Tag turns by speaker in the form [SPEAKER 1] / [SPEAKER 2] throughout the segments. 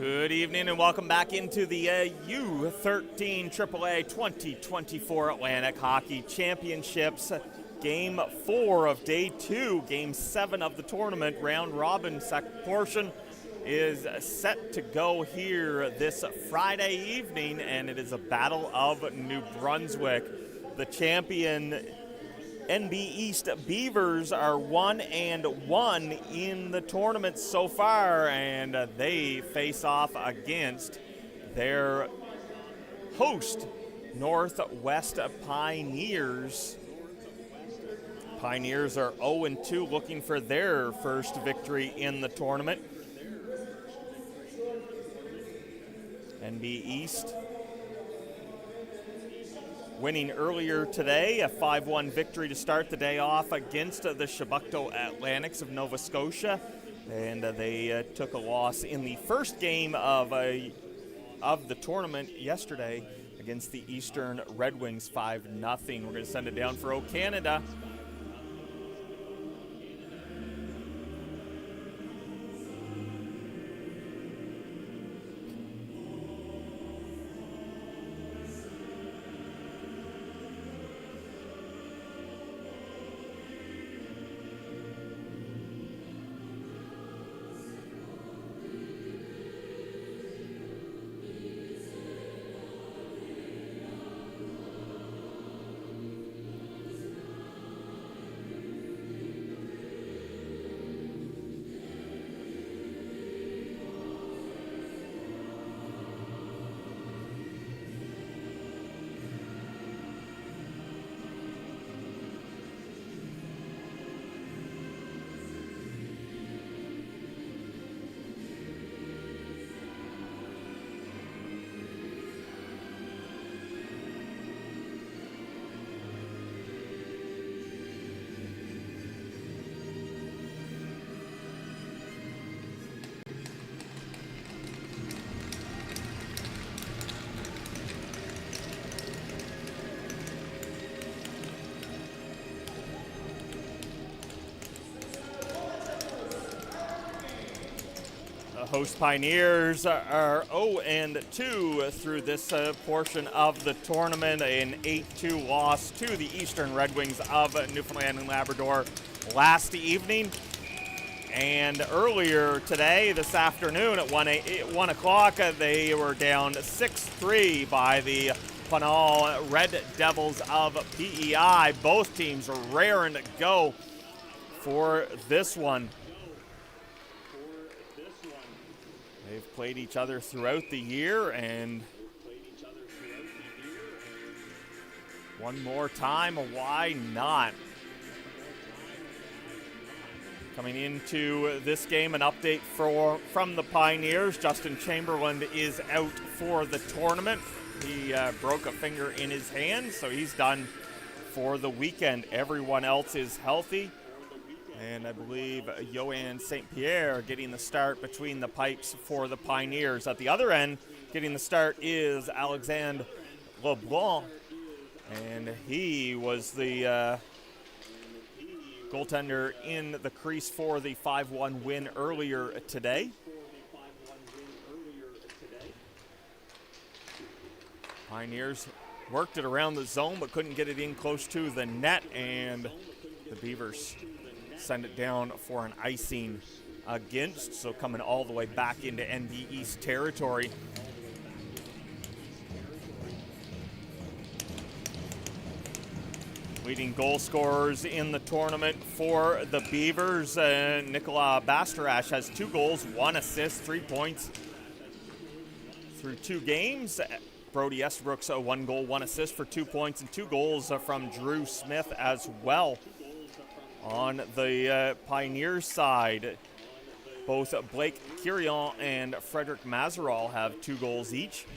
[SPEAKER 1] Good evening and welcome back into the U13 AAA 2024 Atlantic Hockey Championships. Game 4 of Day 2, Game 7 of the tournament, round robin second portion is set to go here this Friday evening, and it is a battle of New Brunswick. The champion NB East Beavers are 1-1 in the tournament so far, and they face off against their host, Northwest Pioneers. Pioneers are 0-2, looking for their first victory in the tournament. NB East winning earlier today, a 5-1 victory to start the day off against the Chebucto Atlantics of Nova Scotia. And they took a loss in the first game of the tournament yesterday against the Eastern Red Wings 5-0. We're going to send it down for O Canada. Host Pioneers are 0-2 through this portion of the tournament. An 8-2 loss to the Eastern Red Wings of Newfoundland and Labrador last evening. And earlier today, this afternoon at 1 o'clock, they were down 6-3 by the Pinal Red Devils of PEI. Both teams are raring to go for this one. They've played each other throughout the year, and one more time, why not? Coming into this game, an update from the Pioneers. Justin Chamberlain is out for the tournament. He broke a finger in his hand, so he's done for the weekend. Everyone else is healthy. And I believe Yoann St. Pierre getting the start between the pipes for the Pioneers. At the other end, getting the start is Alexandre LeBlanc. And he was the goaltender in the crease for the 5-1 win earlier today. Pioneers worked it around the zone but couldn't get it in close to the net, and the Beavers send it down for an icing against, so coming all the way back into NB East territory. Leading goal scorers in the tournament for the Beavers, Nicolas Bastarache has 2 goals, 1 assist, 3 points through 2 games. Brody Estabrooks, 1 goal, 1 assist for 2 points, and 2 goals from Drew Smith as well. On the Pioneers side, both Blake Kirion and Frederick Mazeral have 2 goals each.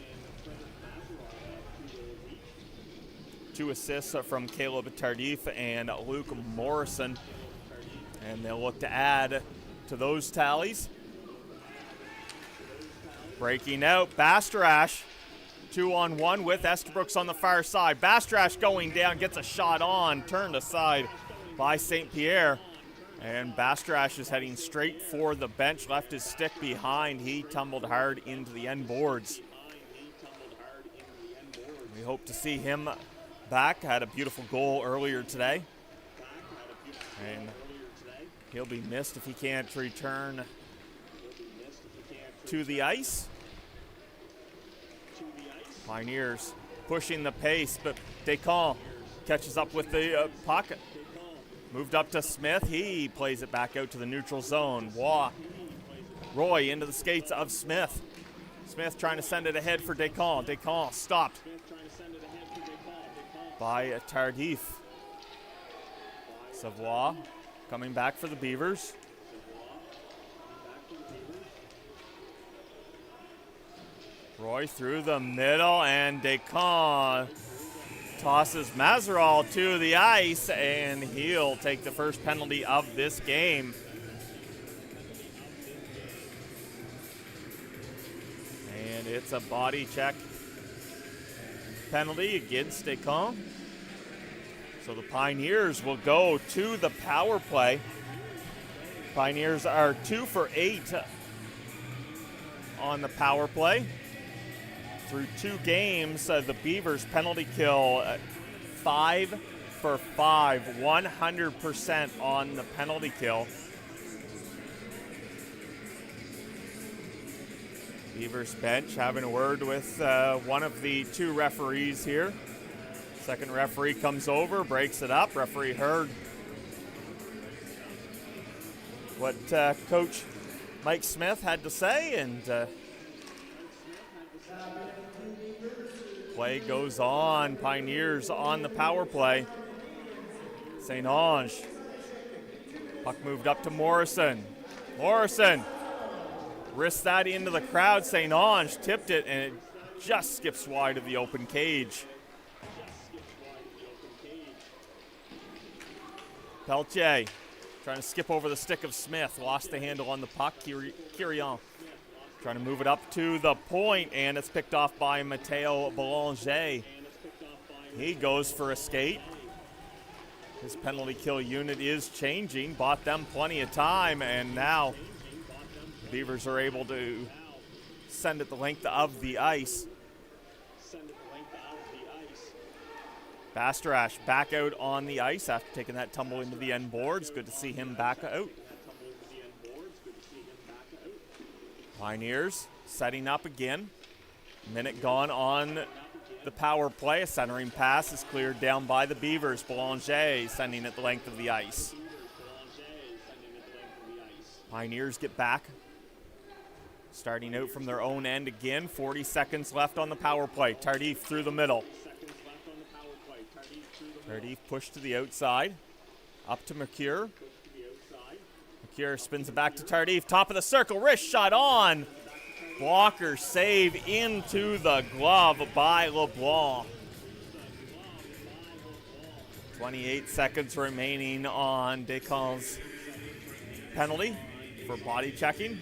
[SPEAKER 1] 2 assists from Caleb Tardif and Luke Morrison. And they'll look to add to those tallies. Breaking out, Bastarache, 2-on-1 with Estabrooks on the far side. Bastarache going down, gets a shot on, turned aside by St. Pierre. And Bastrash is heading straight for the bench, left his stick behind. He tumbled hard into the end boards. We hope to see him back. Had a beautiful goal earlier today. And he'll be missed if he can't return to the ice. Pioneers pushing the pace, but Descamps catches up with the puck. Moved up to Smith. He plays it back out to the neutral zone. Roy into the skates of Smith. Smith trying to send it ahead for Descamps. Descamps stopped by Tardif. Savoie coming back for the Beavers. Roy through the middle, and Descamps tosses Mazeral to the ice, and he'll take the first penalty of this game. And it's a body check penalty against Descamps. So the Pioneers will go to the power play. Pioneers are 2 for 8 on the power play. Through 2 games, the Beavers penalty kill 5 for 5, 100% on the penalty kill. Beavers bench having a word with one of the 2 referees here. Second referee comes over, breaks it up. Referee heard what Coach Mike Smith had to say, and play goes on. Pioneers on the power play. St. Ange. Puck moved up to Morrison. Morrison wrists that into the crowd. St. Ange tipped it, and it just skips wide of the open cage. Peltier trying to skip over the stick of Smith. Lost the handle on the puck. Kirian trying to move it up to the point, and it's picked off by Matteo Boulanger. He goes for a skate. His penalty kill unit is changing. Bought them plenty of time, and now the Beavers are able to send it the length of the ice. Bastrash back out on the ice after taking that tumble into the end boards. Good to see him back out. Pioneers setting up again. Minute gone on the power play. A centering pass is cleared down by the Beavers. Boulanger sending it the length of the ice. Pioneers get back. Starting out from their own end again. 40 seconds left on the power play. Tardif through the middle. Tardif pushed to the outside. Up to Mercure. Mercure spins it back to Tardif. Top of the circle. Wrist shot on. Blocker save into the glove by LeBlanc. 28 seconds remaining on Descamps' penalty for body checking.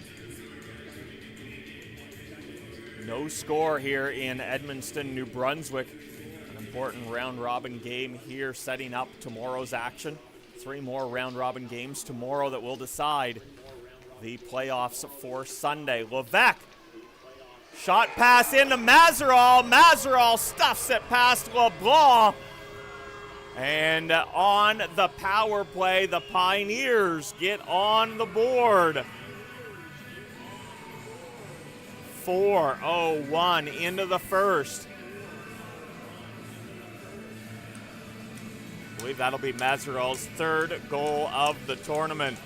[SPEAKER 1] No score here in Edmundston, New Brunswick. An important round-robin game here setting up tomorrow's action. 3 more round-robin games tomorrow that will decide the playoffs for Sunday. Levesque, shot pass into Mazeral. Mazeral stuffs it past LeBlanc. And on the power play, the Pioneers get on the board. 4:01 into the first. I believe that'll be Mazeral's 3rd goal of the tournament.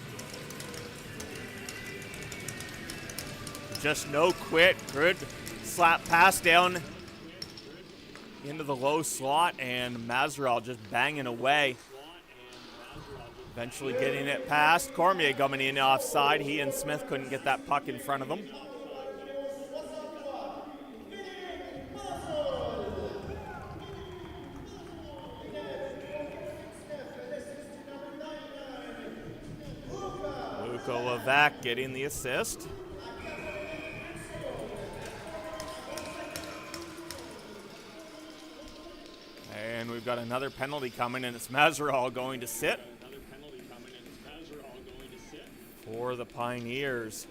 [SPEAKER 1] Just no quit. Good slap pass down into the low slot, and Mazeral just banging away. Eventually getting it past. Cormier coming in offside. He and Smith couldn't get that puck in front of them. Levesque getting the assist. And we've got another penalty coming, and it's Mazeral going to sit. for the Pioneers.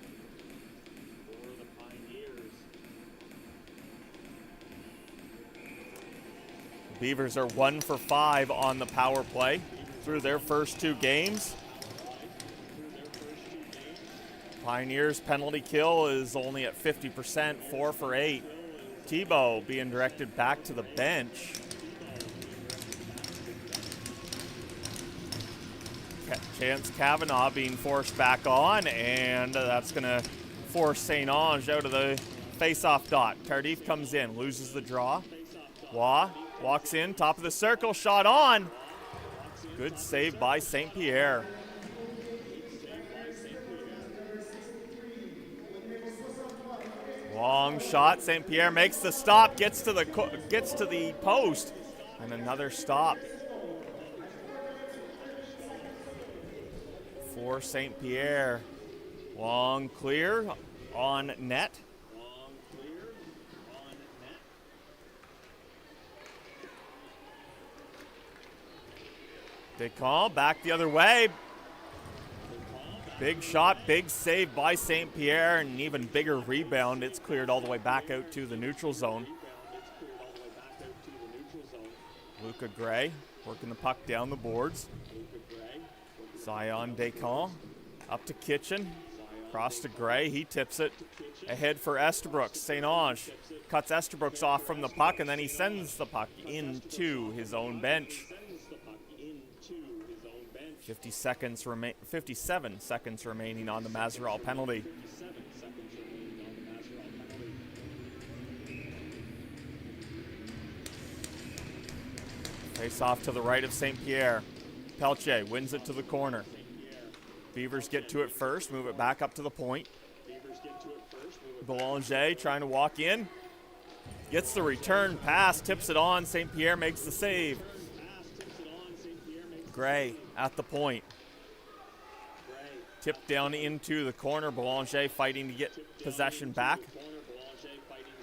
[SPEAKER 1] Beavers are 1 for 5 on the power play through their first 2 games. Pioneers' penalty kill is only at 50%, 4 for 8. Tebow being directed back to the bench. Chance Kavanaugh being forced back on, and that's going to force St. Ange out of the face-off dot. Tardif comes in, loses the draw. Waugh walks in, top of the circle, shot on. Good save by St. Pierre. Long shot, St. Pierre makes the stop, gets to the post, and another stop for St. Pierre. Long clear on net. Descamps back the other way. Big shot, big save by St. Pierre, and an even bigger rebound. It's cleared all the way back out to the neutral zone. Luca Gray working the puck down the boards. Zion Descamps up to Kitchen. Cross to Gray, he tips it ahead for Estabrooks. St. Ange cuts Estabrooks off from the puck, and then he sends the puck into his own bench. 57 seconds remaining on the Mazeral penalty. Face off to the right of St. Pierre. Pelche wins it to the corner. Beavers get to it first, move it back up to the point. Boulanger trying to walk in. Gets the return pass, tips it on. St. Pierre makes the save. Gray at the point. Tipped down into the corner. Boulanger fighting to get possession back.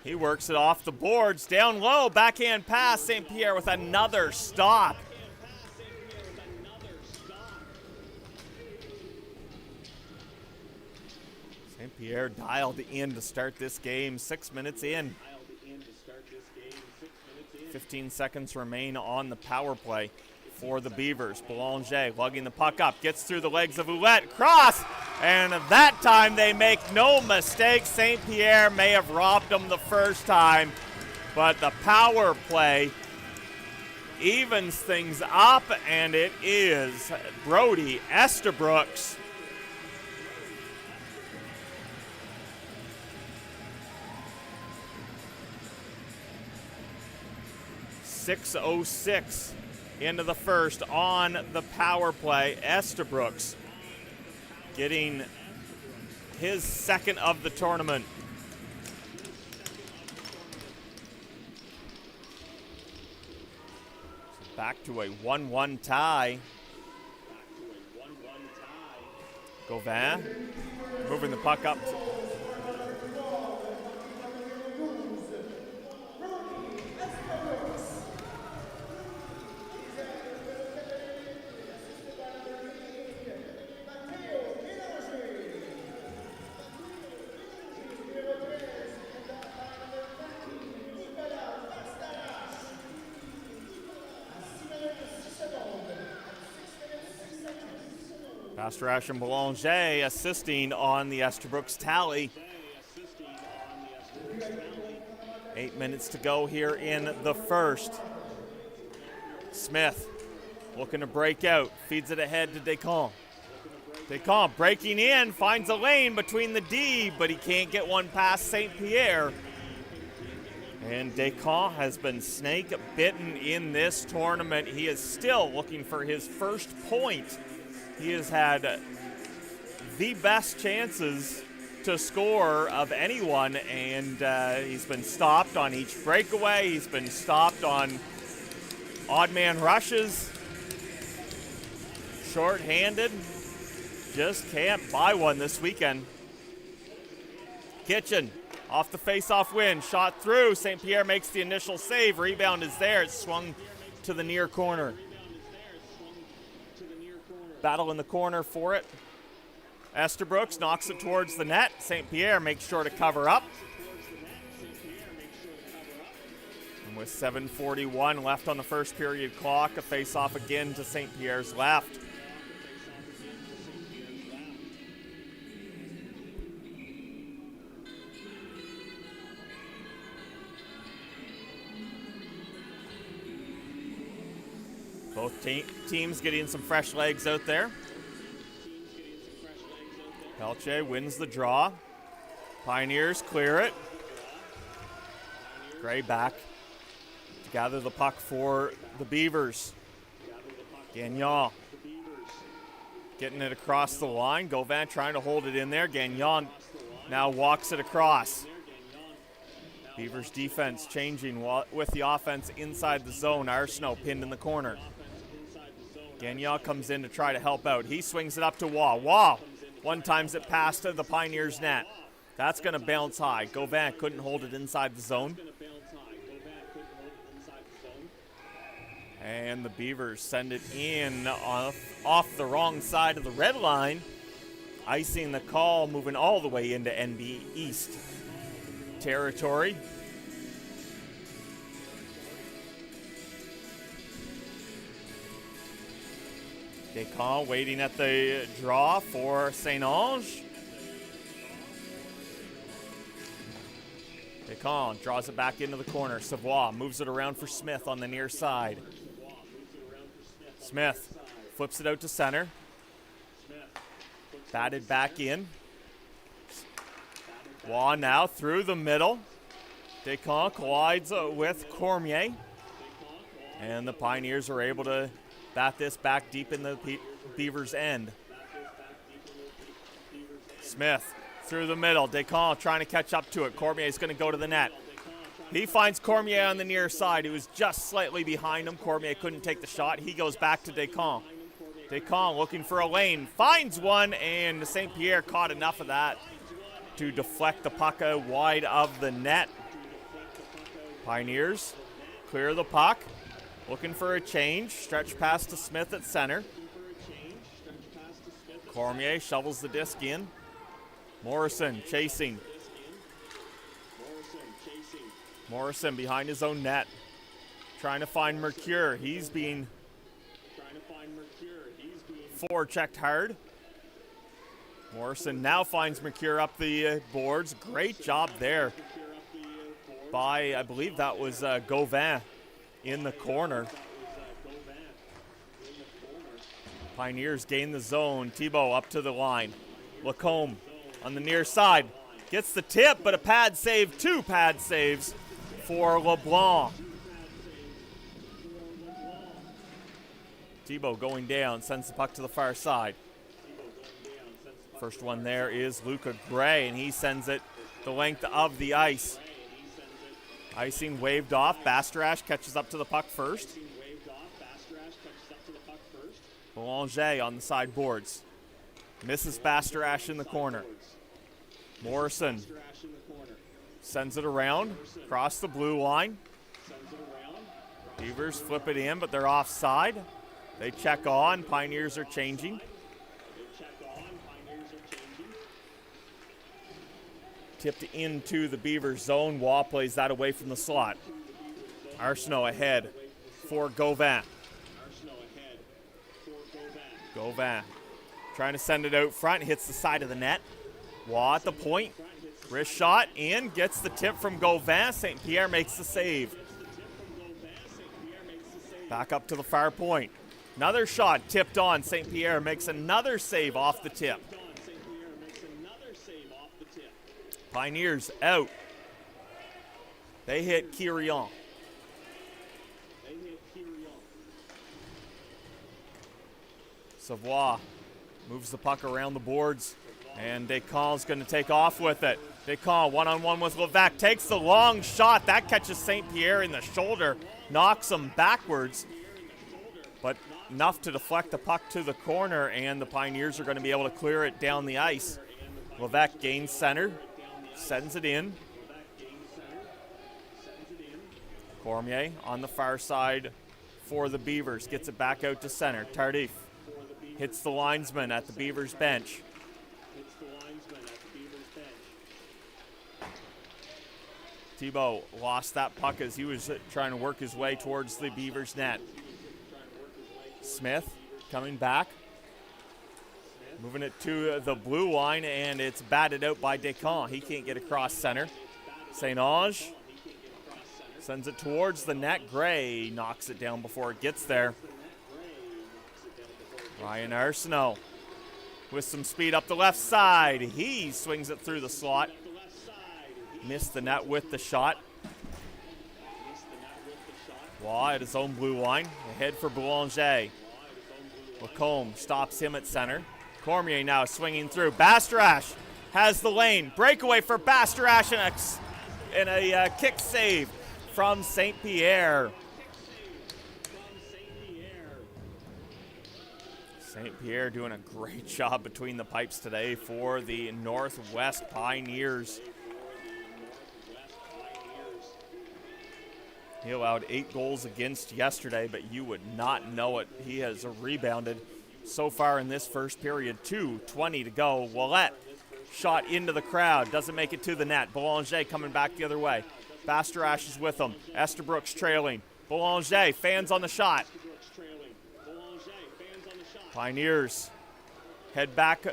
[SPEAKER 1] He works it off the boards. Down low, backhand pass. St. Pierre with another stop. St. Pierre dialed in to start this game. 6 minutes in. 15 seconds remain on the power play for the Beavers. Boulanger lugging the puck up, gets through the legs of Ouellette, cross, and that time they make no mistake. St. Pierre may have robbed them the first time, but the power play evens things up, and it is Brody Estabrooks. .606 into the first on the power play. Estabrooks getting his second of the tournament. So back to a 1-1 tie. Gauvin moving the puck up. Pastarash and Boulanger assisting on the Estabrooks tally. 8 minutes to go here in the first. Smith looking to break out, feeds it ahead to Descamps. Descamps breaking in, finds a lane between the D, but he can't get one past St. Pierre. And Descamps has been snake bitten in this tournament. He is still looking for his first point. He has had the best chances to score of anyone, and he's been stopped on each breakaway. He's been stopped on odd man rushes. Short-handed. Just can't buy one this weekend. Kitchen off the face-off win. Shot through. St. Pierre makes the initial save. Rebound is there. It's swung to the near corner. Battle in the corner for it. Estabrooks knocks it towards the net. St. Pierre makes sure to cover up. And with 7:41 left on the first period clock, a face-off again to St. Pierre's left. Both teams getting some fresh legs out there. Pelche wins the draw. Pioneers clear it. Gray back to gather the puck for the Beavers. Gagnon getting it across the line. Gauvin trying to hold it in there. Gagnon now walks it across. Beavers defense changing with the offense inside the zone. Arsenault pinned in the corner. Gagnon comes in to try to help out. He swings it up to Waugh. Waugh one-times it past to the Pioneers net. That's going to bounce high. Gauvin couldn't hold it inside the zone. And the Beavers send it in off the wrong side of the red line. Icing the call, moving all the way into NB East territory. Descamps waiting at the draw for St. Ange. Descamps draws it back into the corner. Savoie moves it around for Smith on the near side. Smith flips it out to center. Batted back in. Waugh now through the middle. Descamps collides with Cormier. And the Pioneers are able to bat this back deep in the Beavers' end. Smith through the middle. Descamps trying to catch up to it. Cormier is going to go to the net. He finds Cormier on the near side. He was just slightly behind him. Cormier couldn't take the shot. He goes back to Descamps. Descamps looking for a lane. Finds one, and St. Pierre caught enough of that to deflect the puck out wide of the net. Pioneers clear the puck. Looking for a change. Stretch pass to Smith at center. Cormier shovels the disc in. Morrison chasing. Morrison behind his own net. Trying to find Mercure. He's being forechecked hard. Morrison now finds Mercure up the boards. Great job there by, I believe that was Gauvin in the corner. Pioneers gain the zone. Thibault up to the line. Lacombe on the near side. Gets the tip, but a pad save. Two pad saves for LeBlanc. Thibault going down. Sends the puck to the far side. First one there is Luca Gray, and he sends it the length of the ice. Icing waved off. Bastarache catches up to the puck first. Boulanger on the sideboards. Misses Bastarache in the corner. Morrison sends it around, across the blue line. Beavers flip it in, but they're offside. They check on. Pioneers are changing. Tipped into the Beavers zone. Waugh plays that away from the slot. Arsenault ahead for Gauvin. Gauvin trying to send it out front. Hits the side of the net. Waugh at the point. Wrist shot in. Gets the tip from Gauvin. St. Pierre makes the save. Back up to the far point. Another shot tipped on. St. Pierre makes another save off the tip. Pioneers out. They hit Quirion. Savoie moves the puck around the boards, and Descamps going to take off with it. Descamps one-on-one with Levesque. Takes the long shot. That catches St. Pierre in the shoulder. Knocks him backwards, but enough to deflect the puck to the corner, and the Pioneers are going to be able to clear it down the ice. Levesque gains center. Sends it in. Cormier on the far side for the Beavers. Gets it back out to center. Tardif hits the linesman at the Beavers bench. Thibault lost that puck as he was trying to work his way towards the Beavers net. Smith coming back. Moving it to the blue line, and it's batted out by Descamps. He can't get across center. St. Ange sends it towards the net. Gray knocks it down before it gets there. Ryan Arsenault with some speed up the left side. He swings it through the slot. Missed the net with the shot. Waugh at his own blue line. Ahead for Boulanger. Lacombe stops him at center. Cormier now swinging through. Bastarache has the lane. Breakaway for Bastarache and a kick save from St. Pierre. St. Pierre doing a great job between the pipes today for the Northwest Pioneers. He allowed 8 goals against yesterday, but you would not know it. He has rebounded so far in this first period. 2:20 to go. Ouellette shot into the crowd. Doesn't make it to the net. Boulanger coming back the other way. Bastarache is with him. Esterbrook's trailing. Boulanger fans on the shot. Pioneers head back.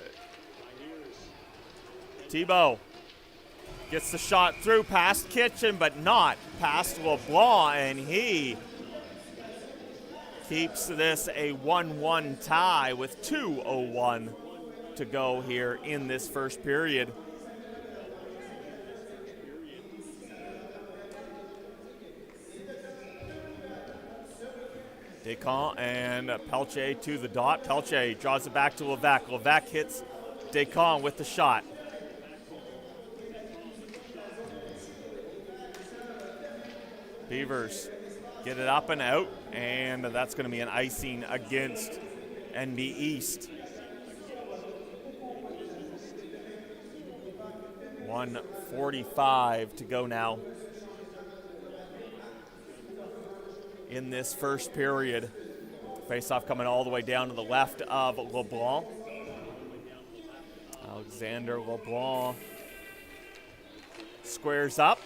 [SPEAKER 1] Thibault gets the shot through past Kitchen, but not past LeBlanc, and he keeps this a 1-1 tie with 2:01 to go here in this first period. Descamps and Pelche to the dot. Pelche draws it back to Levesque. Levesque hits Descamps with the shot. Beavers get it up and out, and that's going to be an icing against NB East. 1:45 to go now in this first period. Face-off coming all the way down to the left of LeBlanc. Alexander LeBlanc squares up.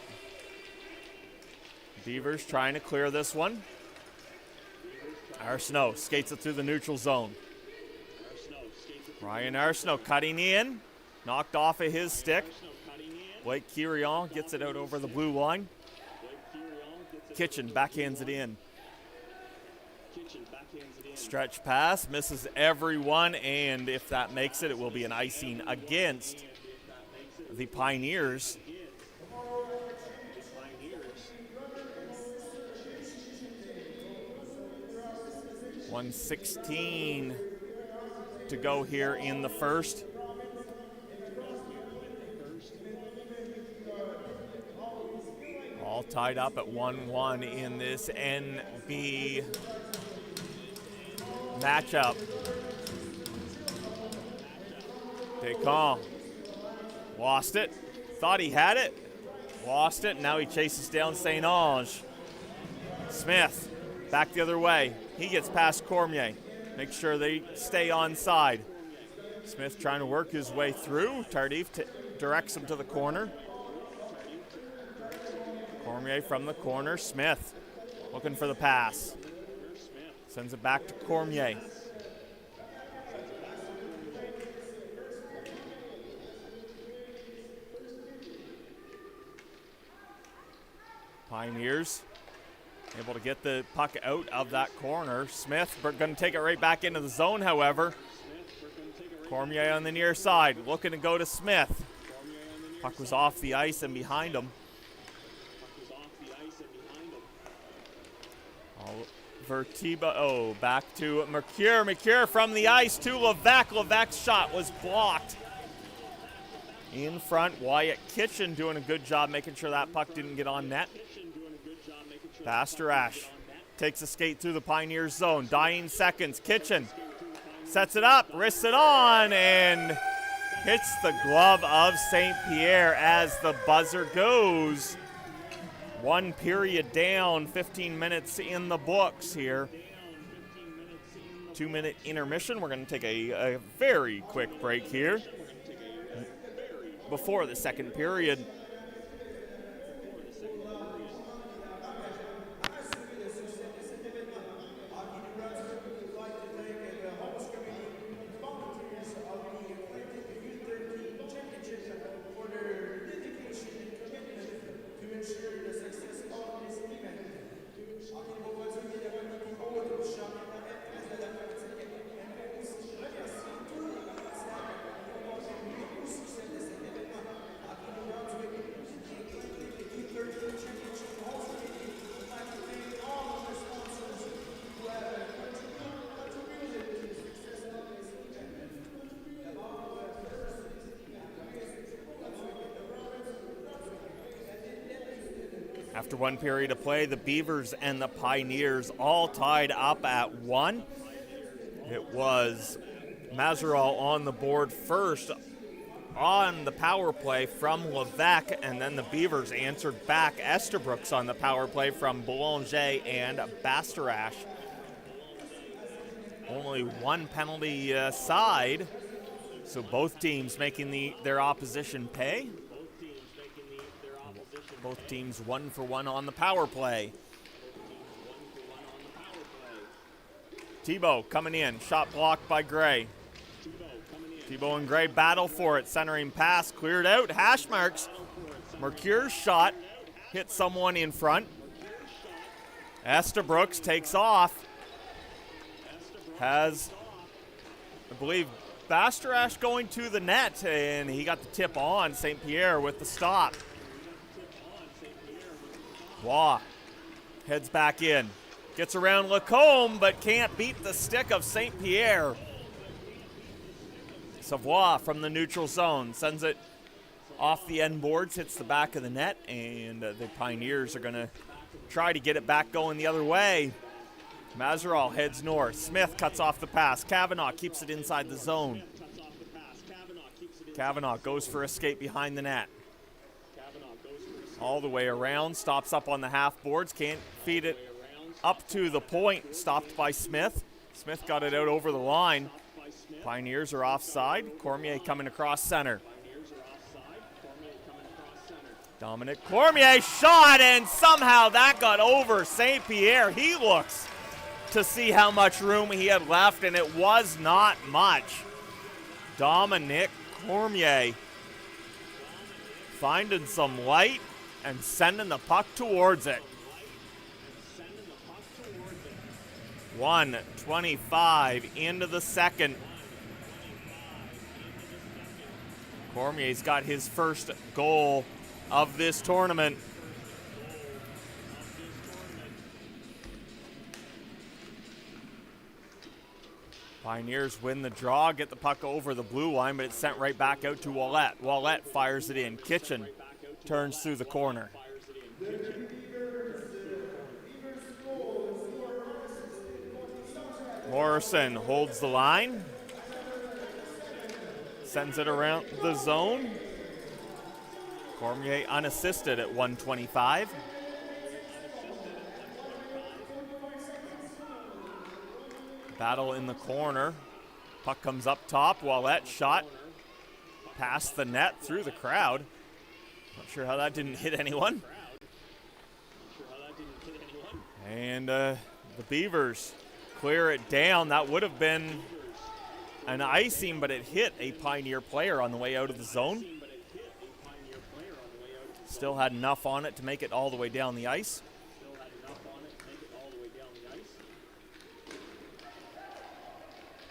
[SPEAKER 1] Beavers trying to clear this one. Arsenault skates it through the neutral zone. Ryan Arsenault cutting in. Knocked off of his stick. Blake Quirion gets it out over the blue line. Kitchen backhands it in. Stretch pass, misses everyone, and if that makes it, it will be an icing against the Pioneers. .116 to go here in the first. All tied up at 1-1 in this NB matchup. Descamps lost it. Thought he had it. Lost it. Now he chases down St. Ange. Smith back the other way. He gets past Cormier. Make sure they stay on side. Smith trying to work his way through. Tardif directs him to the corner. Cormier from the corner. Smith looking for the pass. Sends it back to Cormier. Pioneers able to get the puck out of that corner. Smith going to take it right back into the zone, however. Cormier on the near side, looking to go to Smith. Puck was off the ice and behind him. Thibault, back to Mercure. Mercure from the ice to Levesque. Levesque's shot was blocked. In front, Wyatt Kitchen doing a good job making sure that puck didn't get on net. Bastarache takes a skate through the Pioneers zone. Dying seconds. Kitchen sets it up, wrists it on, and hits the glove of St. Pierre as the buzzer goes. 1 period down, 15 minutes in the books here. 2-minute intermission. We're going to take a very quick break here before the second period. After one period of play, the Beavers and the Pioneers all tied up at 1. It was Mazeral on the board first on the power play from Levesque, and then the Beavers answered back Estabrooks on the power play from Boulanger and Bastarache. Only one penalty side, so both teams making their opposition pay. Both teams 1 for 1 on the power play. Thibault coming in, shot blocked by Gray. Thibault and Gray battle for it, centering pass, cleared out, hash marks. Mercure's shot hit someone in front. Estabrooks takes off. Has, I believe, Bastarache going to the net, and he got the tip on. St. Pierre with the stop. Waugh heads back in. Gets around Lacombe, but can't beat the stick of St. Pierre. Savoie from the neutral zone sends it off the end boards, hits the back of the net, and the Pioneers are going to try to get it back going the other way. Mazeral heads north. Smith cuts off the pass. Kavanaugh keeps it inside the zone. Kavanaugh goes for escape behind the net. All the way around, stops up on the half boards, can't feed it up to the point, stopped by Smith. Smith got it out over the line. Pioneers are offside. Cormier coming across center. Dominic Cormier shot, and somehow that got over St. Pierre. He looks to see how much room he had left, and it was not much. Dominic Cormier finding some light and sending the puck towards it. 1:25 into the second. Cormier's got his first goal of this tournament. Pioneers win the draw, get the puck over the blue line, but it's sent right back out to Ouellette. Ouellette fires it in. Kitchen turns through the corner. Morrison holds the line. Sends it around the zone. Cormier unassisted at 1:25. Battle in the corner. Puck comes up top. Ouellette shot past the net through the crowd. Not sure how that didn't hit anyone. And the Beavers clear it down. That would have been an icing, but it hit a Pioneer player on the way out of the zone. Still had enough on it to make it all the way down the ice.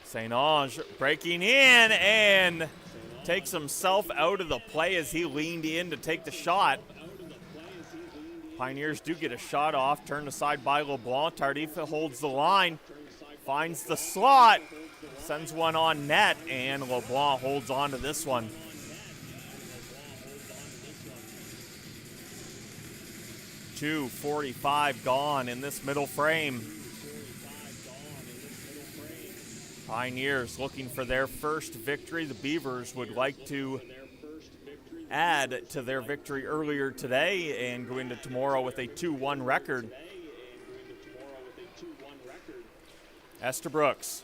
[SPEAKER 1] St. Ange breaking in and takes himself out of the play as he leaned in to take the shot. Pioneers do get a shot off, turned aside by LeBlanc. Tardif holds the line, finds the slot, sends one on net, and LeBlanc holds on to this one. .245 gone in this middle frame. Pioneers looking for their first victory. The Beavers would like to add to their victory earlier today and go into tomorrow with a 2-1 record. Estabrooks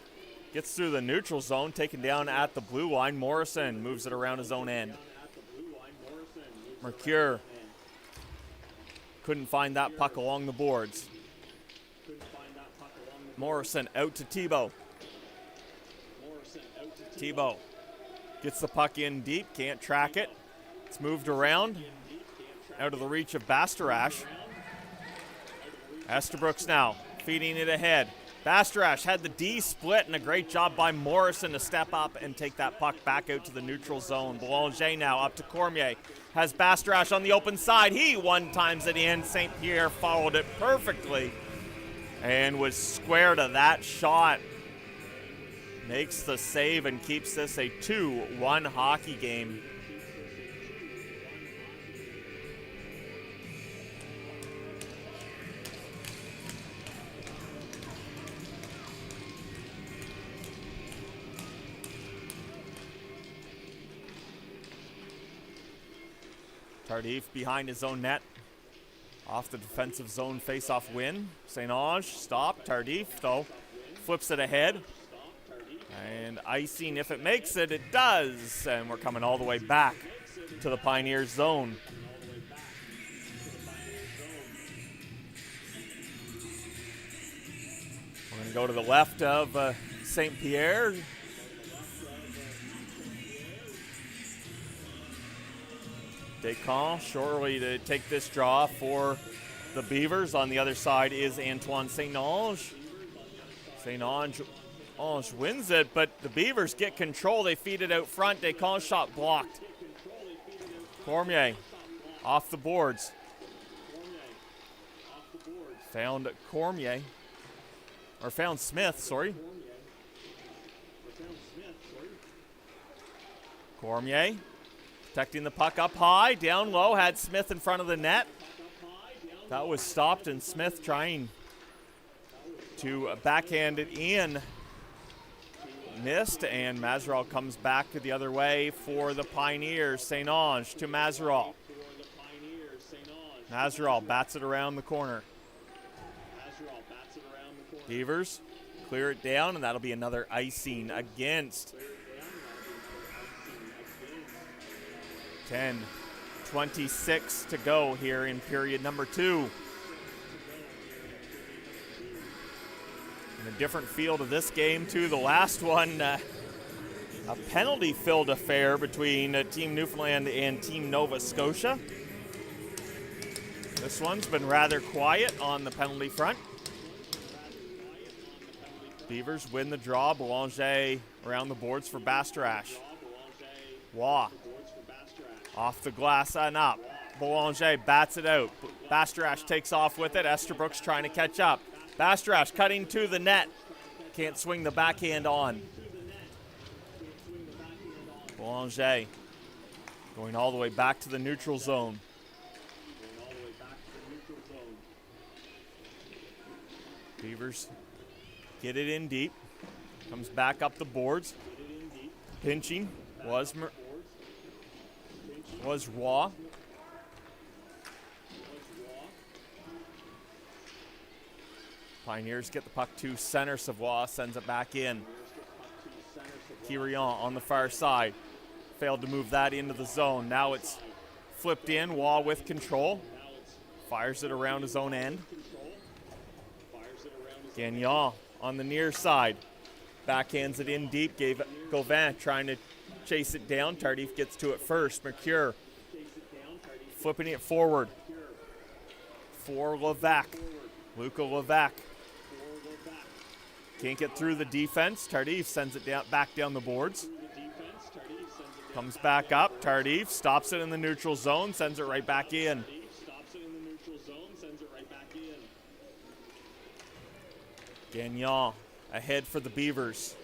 [SPEAKER 1] gets through the neutral zone, taken down at the blue line. Morrison moves it around his own end. Mercure couldn't find that puck along the boards. Morrison out to Thibault. Thibault gets the puck in deep, can't track it. It's moved around, out of the reach of Bastarache. Estabrooks now feeding it ahead. Bastarache had the D split, and a great job by Morrison to step up and take that puck back out to the neutral zone. Boulanger now up to Cormier. Has Bastarache on the open side. He one-times it in. St. Pierre followed it perfectly and was square to that shot. Makes the save and keeps this a 2-1 hockey game. Tardif behind his own net. Off the defensive zone face-off win. St. Ange stop. Tardif, though, flips it ahead. And icing, if it makes it, it does. And we're coming all the way back to the Pioneers zone. We're going to go to the left of St. Pierre. Descamps shortly to take this draw for the Beavers. On the other side is Antoine St. Ange. St. Ange wins it, but the Beavers get control. They feed it out front. Descamps shot blocked. Cormier off the boards. Found Smith, sorry. Cormier protecting the puck up high, down low, had Smith in front of the net. That was stopped, and Smith trying to backhand it in. Missed, and Mazeral comes back the other way for the Pioneers. St. Ange to Mazeral. Mazeral bats it around the corner. Beavers clear it down, and that'll be another icing against. 10:26 to go here in period number 2. And a different feel to this game, too. The last one, a penalty-filled affair between Team Newfoundland and Team Nova Scotia. This one's been rather quiet on the penalty front. Beavers win the draw. Boulanger around the boards for Bastarache. Waugh off the glass and up. Boulanger bats it out. Bastarache takes off with it. Esterbrook's trying to catch up. Bastarache cutting to the net. Can't swing the backhand on. Boulanger going all the way back to the neutral zone. Beavers get it in deep. Comes back up the boards. Pinching was Waugh. Pioneers get the puck to center. Savoie sends it back in. Quirion on the far side. Failed to move that into the zone. Now it's flipped in. Waugh with control. Fires it around his own end. Gagnon on the near side. Backhands it in deep. Gauvin trying to chase it down. Tardif gets to it first. Mercure flipping it forward for Levac. Luca Levac can't get through the defense. Tardif sends it back down the boards. Comes back up. Tardif stops it in the neutral zone, sends it right back in. Gagnon ahead for the Beavers.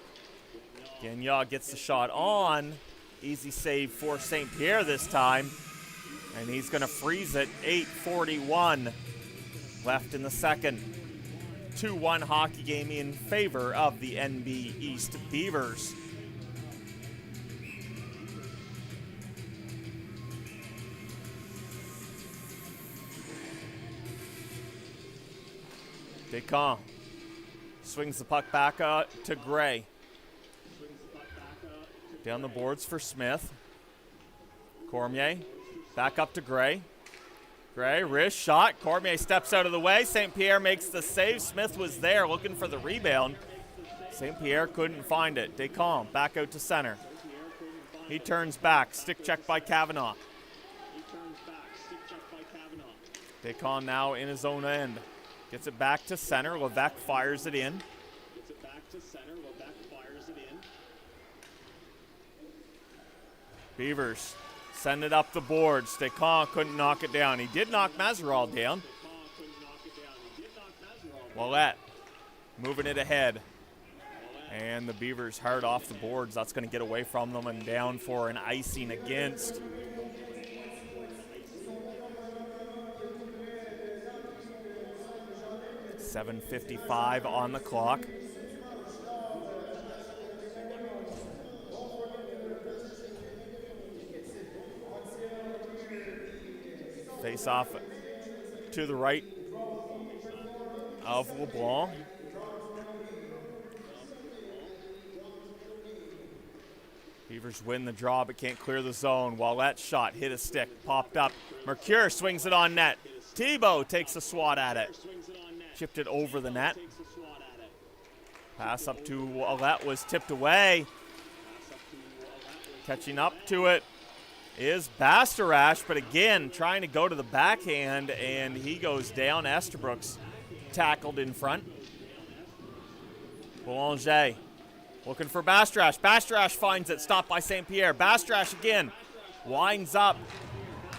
[SPEAKER 1] Gagnon gets the shot on. Easy save for St. Pierre this time. And he's going to freeze it. 8:41 left in the second. 2-1 hockey game in favor of the NB East Beavers. Descamps swings the puck back to Gray. Down the boards for Smith. Cormier back up to Gray. Gray, wrist shot. Cormier steps out of the way. St. Pierre makes the save. Smith was there looking for the rebound. St. Pierre couldn't find it. Descamps back out to center. He turns back. Stick check by Kavanaugh. Descamps now in his own end. Gets it back to center. Levac fires it in. Beavers send it up the boards. Descamps couldn't knock it down. He did knock Mazeral down. Ouest moving it ahead. And the Beavers hard off the boards. That's going to get away from them and down for an icing against. .7:55 on the clock. Face off to the right of LeBlanc. Beavers win the draw but can't clear the zone. Wallet's shot hit a stick, popped up. Mercure swings it on net. Thibault takes a swat at it. Chipped it over the net. Pass up to Wallet was tipped away. Catching up to it is Bastarash, but again trying to go to the backhand, and he goes down. Esterbrook's tackled in front. Boulanger looking for Bastarash. Bastarash finds it, stopped by St. Pierre. Bastarash again winds up.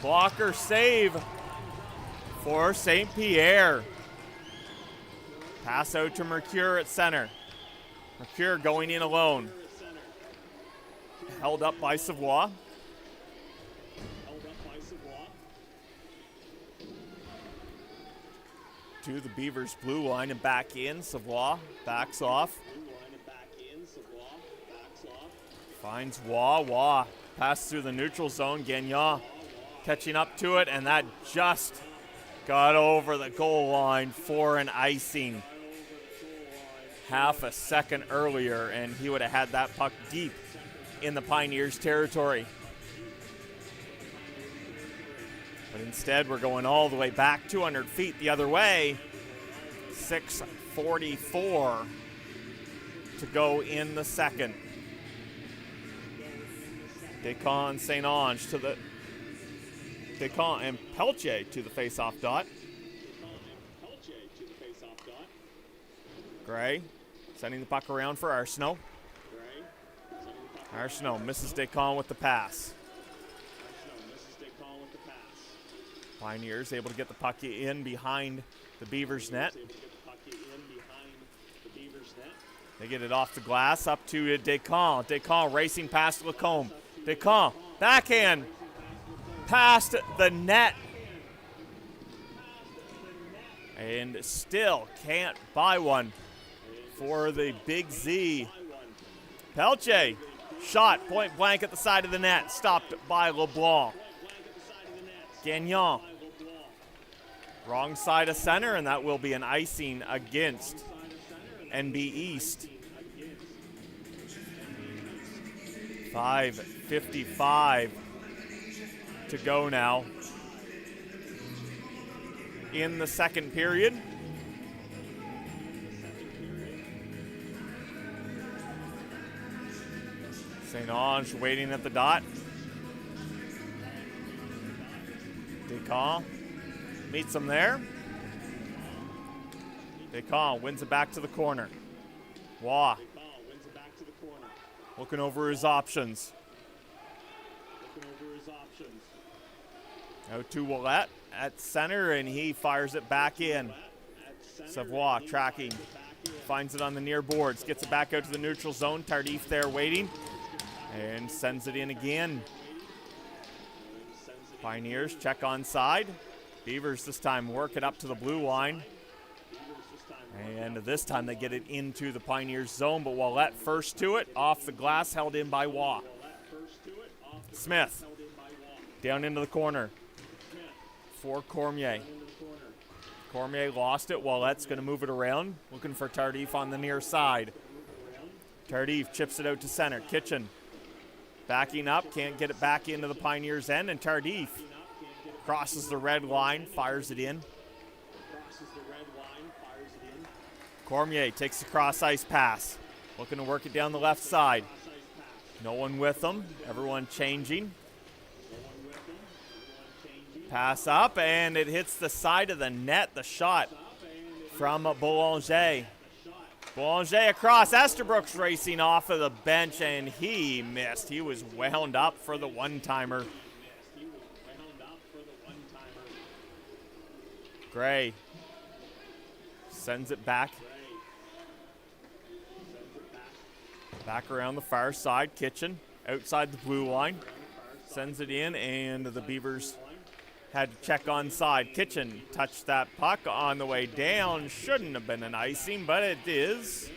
[SPEAKER 1] Blocker save for St. Pierre. Pass out to Mercure at center. Mercure going in alone. Held up by Savoie. To the Beavers blue line and back in. Savoie backs off. Finds Waugh. Waugh pass through the neutral zone. Gagnon catching up to it, and that just got over the goal line for an icing. Half a second earlier, and he would have had that puck deep in the Pioneers' territory. But instead, we're going all the way back 200 feet the other way. 6:44 to go in the second. Descamps, St. Ange to the Descamps and Peltier to the face-off dot. Gray sending the puck around for Arsenault. Arsenault misses Descamps with the pass. Pioneers able to get the puck in behind the Beavers net. They get it off the glass up to Descamps. Descamps racing past Lacombe. Descamps backhand past the net. And still can't buy one for the Big Z. Peltier shot point blank at the side of the net. Stopped by LeBlanc. Gagnon. Wrong side of center, and that will be an icing against NB East. 5:55 to go now in the second period. St. Ange waiting at the dot. Descamps meets him there. Descamps wins it back to the corner. Waugh looking over his options. Out to Ouellette at center, and he fires it back in. Savoie tracking, finds it on the near boards, gets it back out to the neutral zone. Tardif there waiting, and sends it in again. Pioneers check on side. Beavers this time work it up to the blue line. And this time they get it into the Pioneers zone, but Ouellette first to it, off the glass, held in by Waugh. Smith down into the corner for Cormier. Cormier lost it. Ouellette's going to move it around, looking for Tardif on the near side. Tardif chips it out to center. Kitchen backing up, can't get it back into the Pioneers' end, and Tardif crosses the red line, fires it in. Cormier takes the cross-ice pass, looking to work it down the left side. No one with them, everyone changing. Pass up, and it hits the side of the net, the shot from Boulanger. Boulanger across, Esterbrook's racing off of the bench, and he missed. He was wound up for the one-timer. Gray sends it back. Back around the far side. Kitchen outside the blue line. Sends it in, and the Beavers had to check on side. Kitchen touched that puck on the way down. Shouldn't have been an icing, but it is.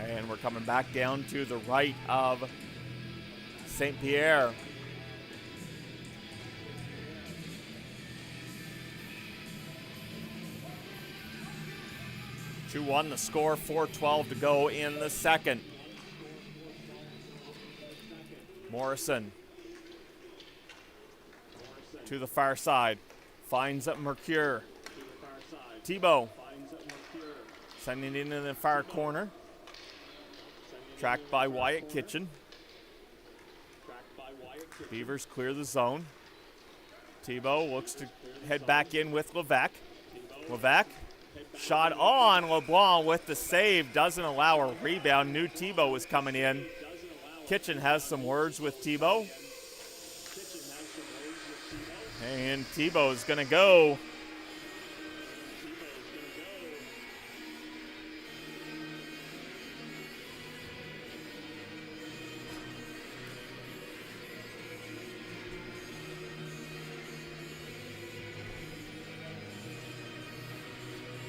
[SPEAKER 1] And we're coming back down to the right of St. Pierre. 2-1 the score, 4:12 to go in the second. Morrison to the far side, finds Mercure. Thibault sending it in the far corner, tracked by Wyatt Kitchen. Beavers clear the zone. Thibault looks to head back in with Levesque. Levesque, shot on. LeBlanc with the save, doesn't allow a rebound. Knew Thibault was coming in. Kitchen has some words with Thibault. And Thibault's gonna go.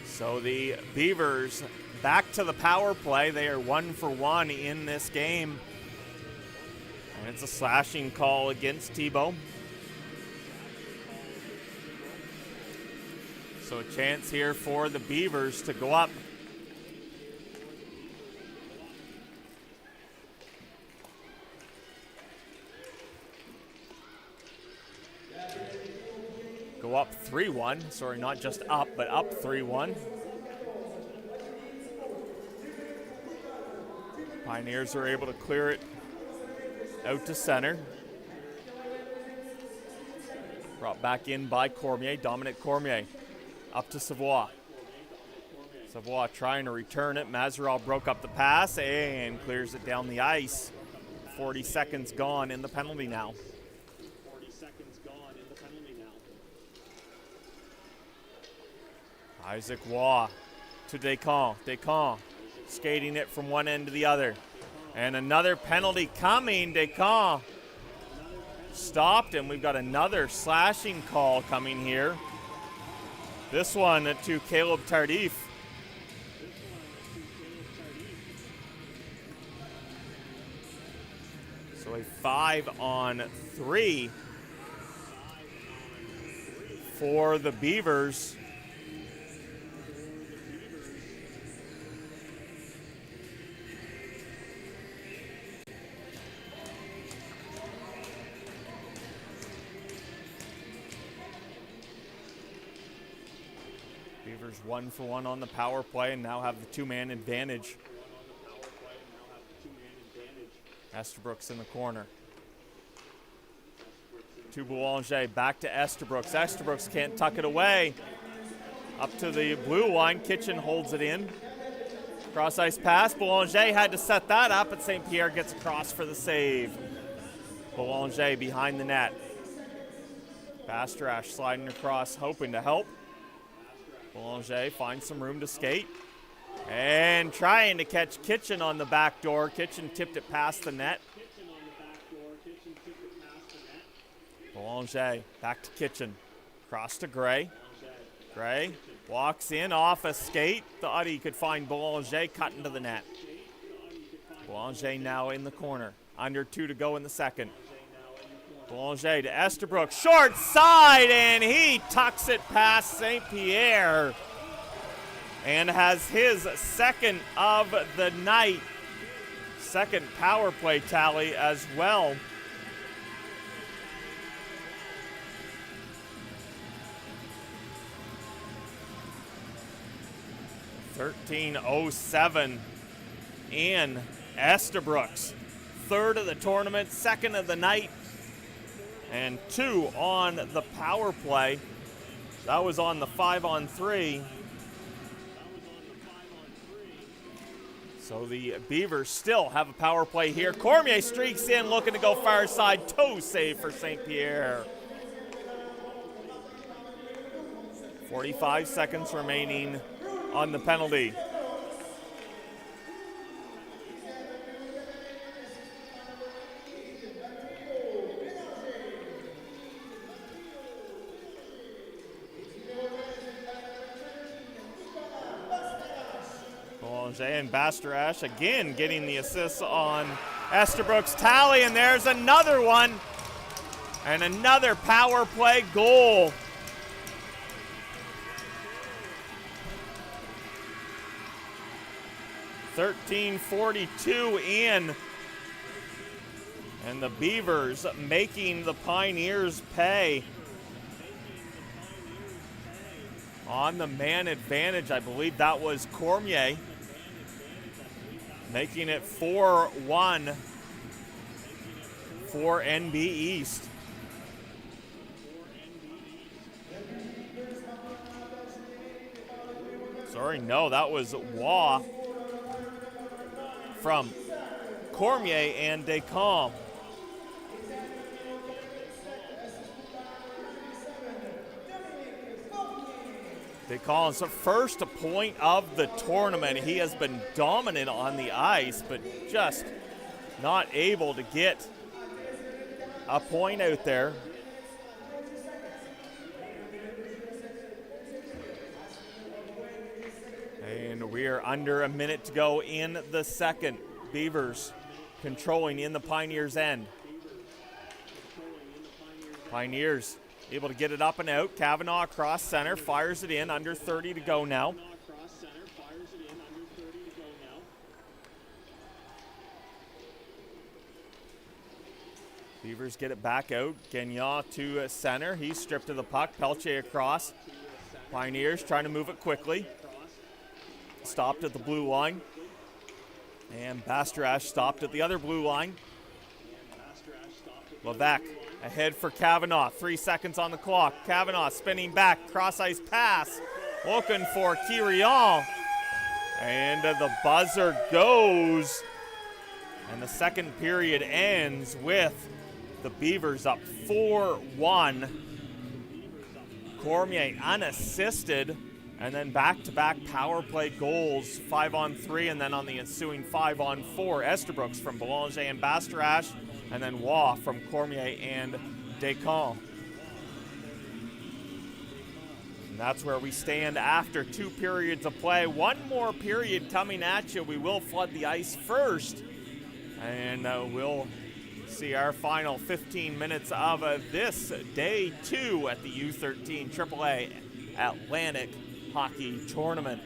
[SPEAKER 1] So the Beavers back to the power play. They are 1 for 1 in this game. And it's a slashing call against Thibault. So a chance here for the Beavers to go up. Go up 3-1. Sorry, not just up, but up 3-1. Pioneers are able to clear it out to center. Brought back in by Cormier, Dominic Cormier. Up to Savoie. Savoie trying to return it. Mazurov broke up the pass and clears it down the ice. 40 seconds gone in the penalty now. Isaac Waugh to Descamps. Descamps skating it from one end to the other. And another penalty coming. Descamps stopped, and we've got another slashing call coming here. This one to Caleb Tardif. So a 5-on-3 for the Beavers. Beavers 1 for 1 on the power play and now have the two-man advantage. Estabrooks in the corner. To Boulanger, back to Estabrooks. Estabrooks can't tuck it away. Up to the blue line, Kitchen holds it in. Cross-ice pass, Boulanger had to set that up, but St. Pierre gets across for the save. Boulanger behind the net. Bastarash sliding across, hoping to help. Boulanger finds some room to skate. And trying to catch Kitchen on the back door. Kitchen tipped it past the net. Boulanger back to Kitchen. Cross to Gray. Gray walks in off a skate. Thought he could find Boulanger cutting to the net. Boulanger now in the corner. Under 2 to go in the second. Boulanger to Estabrooks, short side, and he tucks it past St. Pierre and has his second of the night. Second power play tally as well. .13:07 in Estabrooks. Third of the tournament, second of the night. And 2 on the power play. That was on the 5-on-3. So the Beavers still have a power play here. Cormier streaks in, looking to go far side. Toe save for St. Pierre. 45 seconds remaining on the penalty. And Bastarash again getting the assists on Estabrooks' tally, and there's another one and another power play goal. 13:42 in. And the Beavers making the Pioneers pay. On the man advantage, I believe that was Cormier. Making it 4-1 for NB East. Sorry, no, that was Waugh from Cormier and Descamps. Descamps' first point of the tournament. He has been dominant on the ice, but just not able to get a point out there. And we are under a minute to go in the second. Beavers controlling in the Pioneers' end. Pioneers able to get it up and out. Kavanaugh across center, fires it in, under 30 to go now. Beavers get it back out. Gagnon to center. He's stripped of the puck. Pelche across. Pioneers trying to move it quickly. Stopped at the blue line. And Bastarash stopped at the other blue line. Levesque ahead for Kavanaugh. 3 seconds on the clock. Kavanaugh spinning back. Cross-ice pass. Looking for Quirion. And the buzzer goes. And the second period ends with the Beavers up 4-1. Cormier unassisted. And then back-to-back power play goals, 5-on-3, and then on the ensuing 5-on-4, Estabrooks from Belanger and Bastarash, and then Waugh from Cormier and Descamps. And that's where we stand after 2 periods of play. One more period coming at you. We will flood the ice first, and we'll see our final 15 minutes of this day 2 at the U13 AAA Atlantic Hockey Tournament.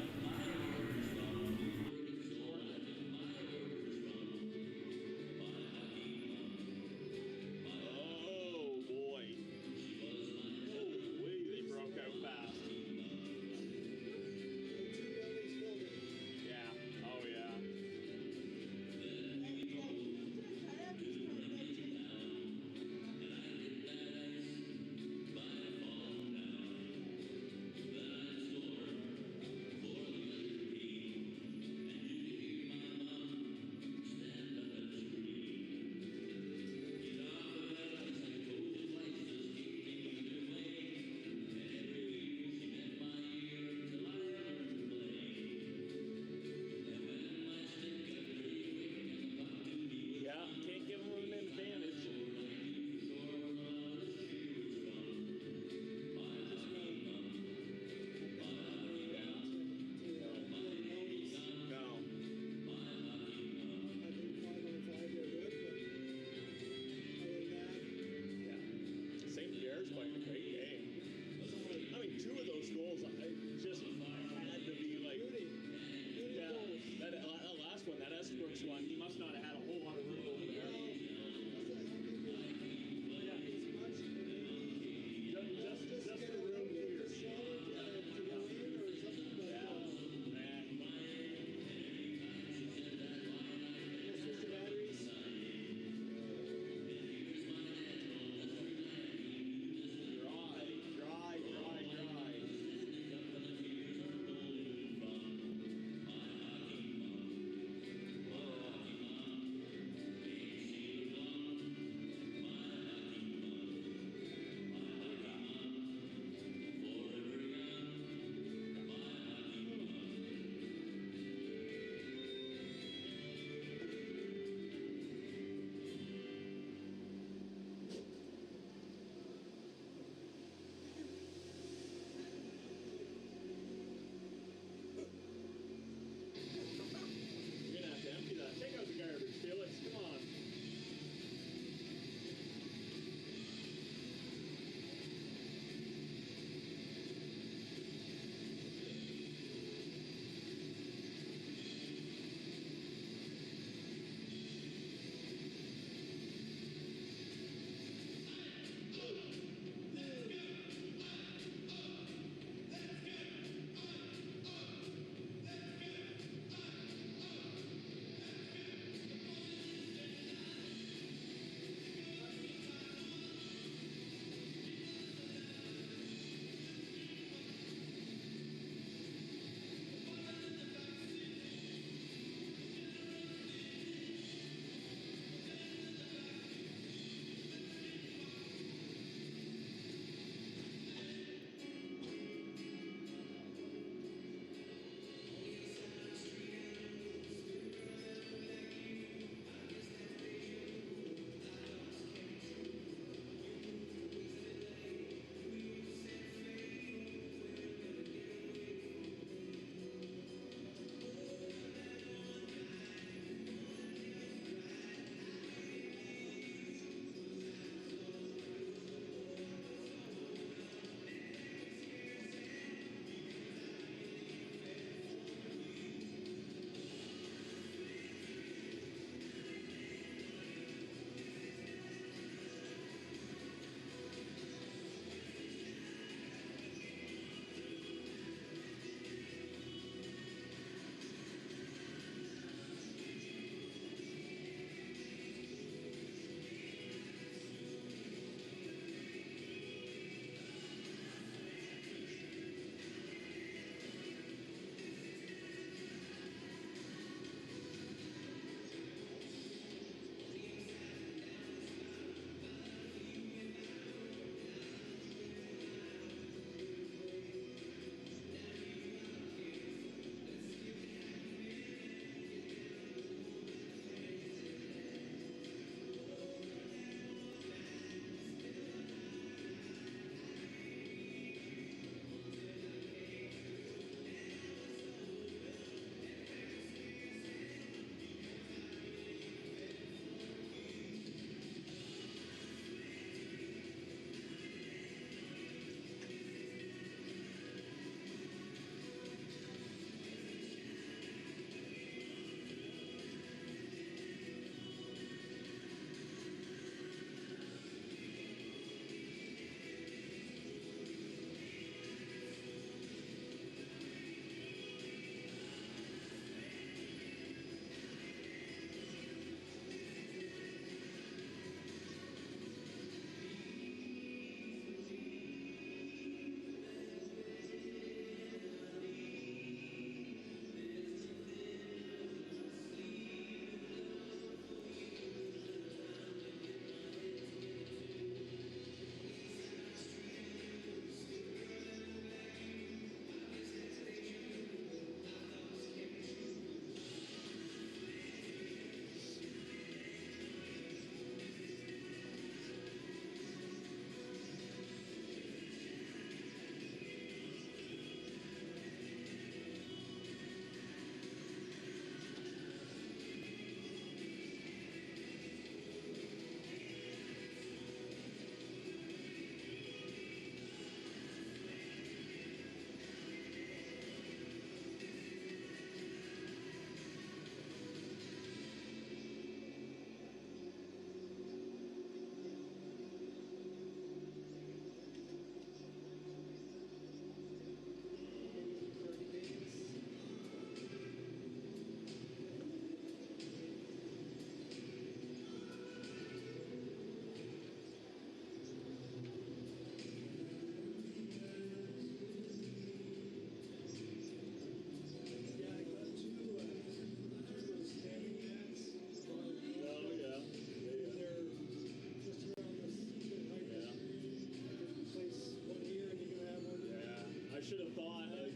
[SPEAKER 2] should have thought. I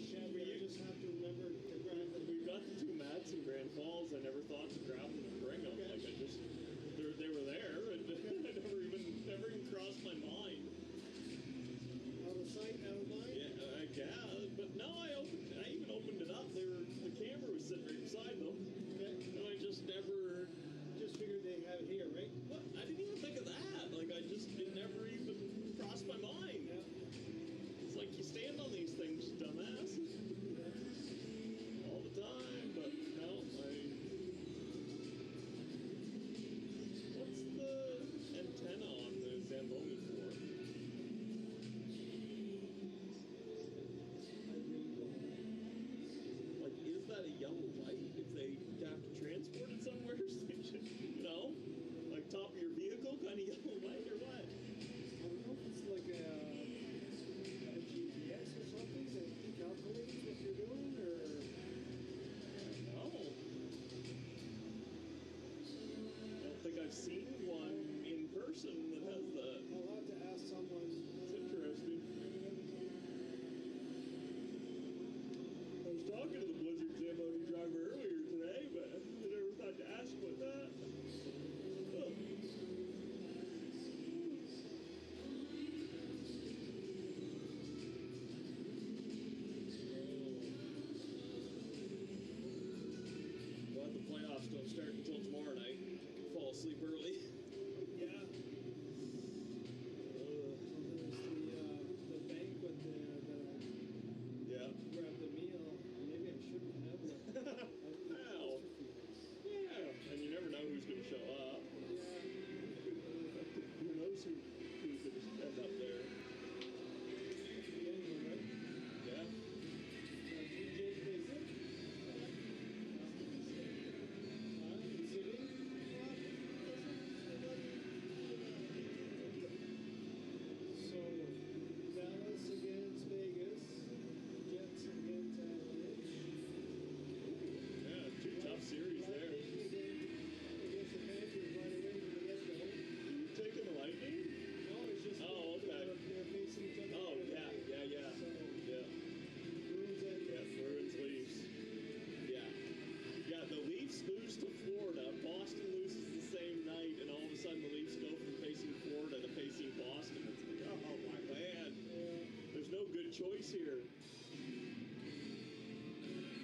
[SPEAKER 2] should.
[SPEAKER 3] We just have to remember to grab them.
[SPEAKER 2] We got the 2 mats in Grand Falls. I never thought to grab them and bring them. Like I just, they were there, and I never even crossed my mind.
[SPEAKER 3] Out of sight, out of mind.
[SPEAKER 2] Yeah, I guess. But no, I even opened it up. The camera was sitting right beside them, and I just never.
[SPEAKER 3] Just figured they have it here, right?
[SPEAKER 2] What? I didn't even think of that. Like it never even crossed my mind.
[SPEAKER 3] Yeah.
[SPEAKER 2] It's like you stand on these things, dumbass. All the time, but no, what's the antenna on the Zamboni for? Like, is that a yellow light? If they have to transport it somewhere, you know? Like top of your vehicle kind of yellow light or what?
[SPEAKER 3] I don't know if it's like a GPS or something that calculates what you're doing, or...
[SPEAKER 2] I don't think I've seen one in person that has the...
[SPEAKER 3] I'll have to ask someone.
[SPEAKER 2] It's interesting. I was talking to the Blizzard Zamboni driver earlier today, but I never thought to ask about that. Oh. Glad the playoffs don't start until tomorrow night. I can fall asleep early.
[SPEAKER 3] Yeah. The banquet grab the meal. Maybe I shouldn't have that.
[SPEAKER 2] Wow. Yeah. And you never know who's going to show up.
[SPEAKER 3] Yeah.
[SPEAKER 2] Who knows who's going to end up there.
[SPEAKER 3] Anyway, right?
[SPEAKER 2] Yeah.
[SPEAKER 3] DJ Basic. So, Dallas against Vegas. Jets against LA.
[SPEAKER 2] Yeah, 2 tough series there.
[SPEAKER 3] Against the Panthers right away from the get-go.
[SPEAKER 2] You taking the Lightning?
[SPEAKER 3] No, it's just
[SPEAKER 2] okay.
[SPEAKER 3] They're facing each other.
[SPEAKER 2] Oh, yeah.
[SPEAKER 3] So,
[SPEAKER 2] Yeah.
[SPEAKER 3] Bruins and
[SPEAKER 2] Bruins, Leafs. Yeah. Yeah, the Leafs lose to Florida. Boston loses the same night, and all of a sudden the Leafs go from facing Florida to facing Boston. It's like, oh my man. There's no good choice here.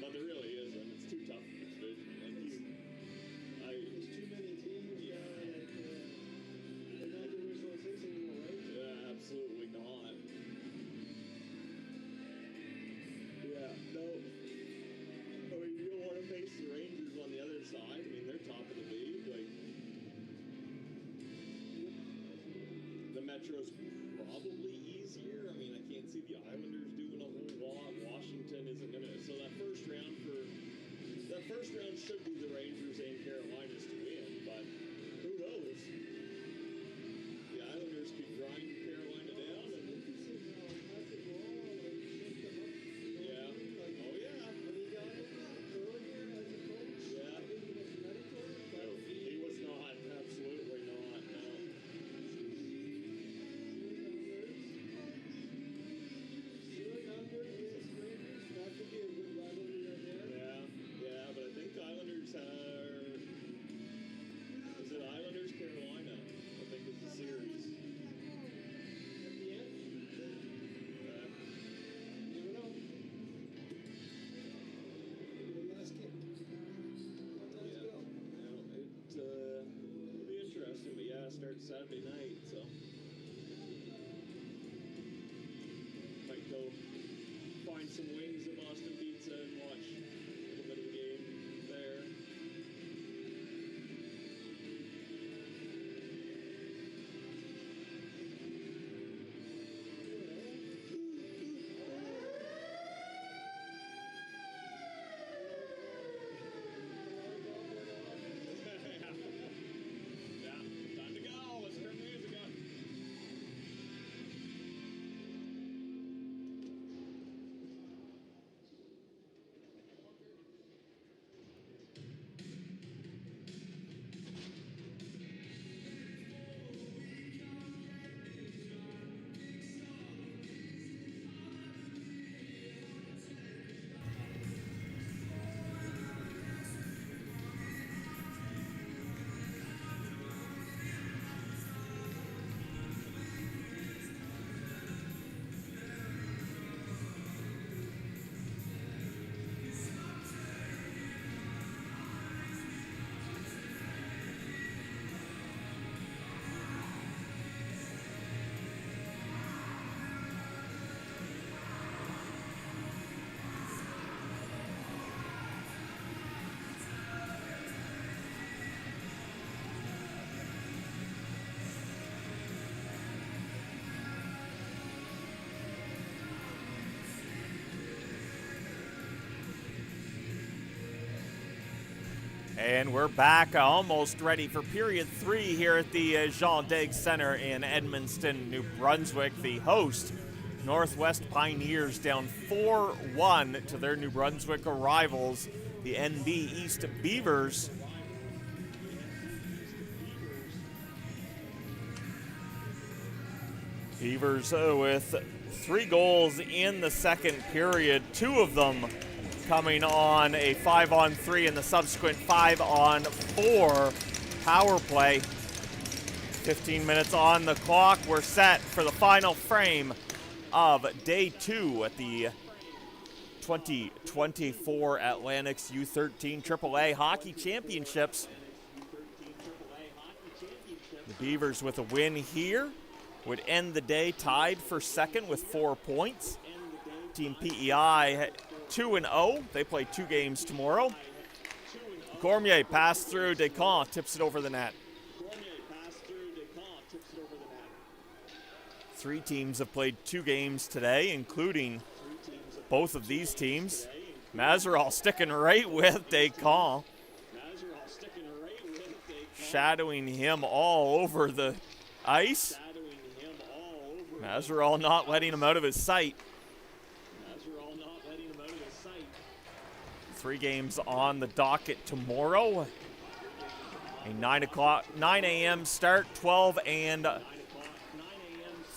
[SPEAKER 2] But there really isn't. It's too tough in this division.
[SPEAKER 3] there's too many teams now that they're not the original 6 anymore, right?
[SPEAKER 2] Yeah, absolutely not. Yeah, no. I mean, you don't want to face the Rangers on the other side. I mean, they're top of the league. Like, the Metro's probably easier. I mean, I can't see the Islanders doing a whole lot. Washington isn't going to. So that first round should be the Rangers and Carolinas to win, but who knows? The Islanders could grind Carolina down and. Yeah. Oh yeah. Yeah. No, he was not. Absolutely not. No. Yeah, but I think Islanders are. Is it Islanders, Carolina? I think it's the series.
[SPEAKER 3] At the end? Never know. The last game. One last go.
[SPEAKER 2] It'll be interesting, but yeah, it starts Saturday night, so. Might go find some wings at Boston Pizza and watch a little bit of the game there. Yeah, time to go. Let's turn the music up.
[SPEAKER 1] And we're back, almost ready for period 3 here at the Jean Dague Center in Edmundston, New Brunswick. The host, Northwest Pioneers, down 4-1 to their New Brunswick rivals, the NB East Beavers. Beavers with 3 goals in the second period, 2 of them coming on a 5-on-3 and the subsequent 5-on-4 power play. 15 minutes on the clock. We're set for the final frame of day 2 at the 2024 Atlantics U13 AAA Hockey Championships. The Beavers with a win here would end the day tied for second with 4 points. Team PEI 2-0. They play 2 games tomorrow. Cormier pass through. Descamps tips it over the net. 3 teams have played 2 games today, including both of these teams. Mazeral sticking right with Descamps, shadowing him all over the ice. Mazeral not letting him out of his sight. 3 games on the docket tomorrow. A 9 a.m. start, 12 and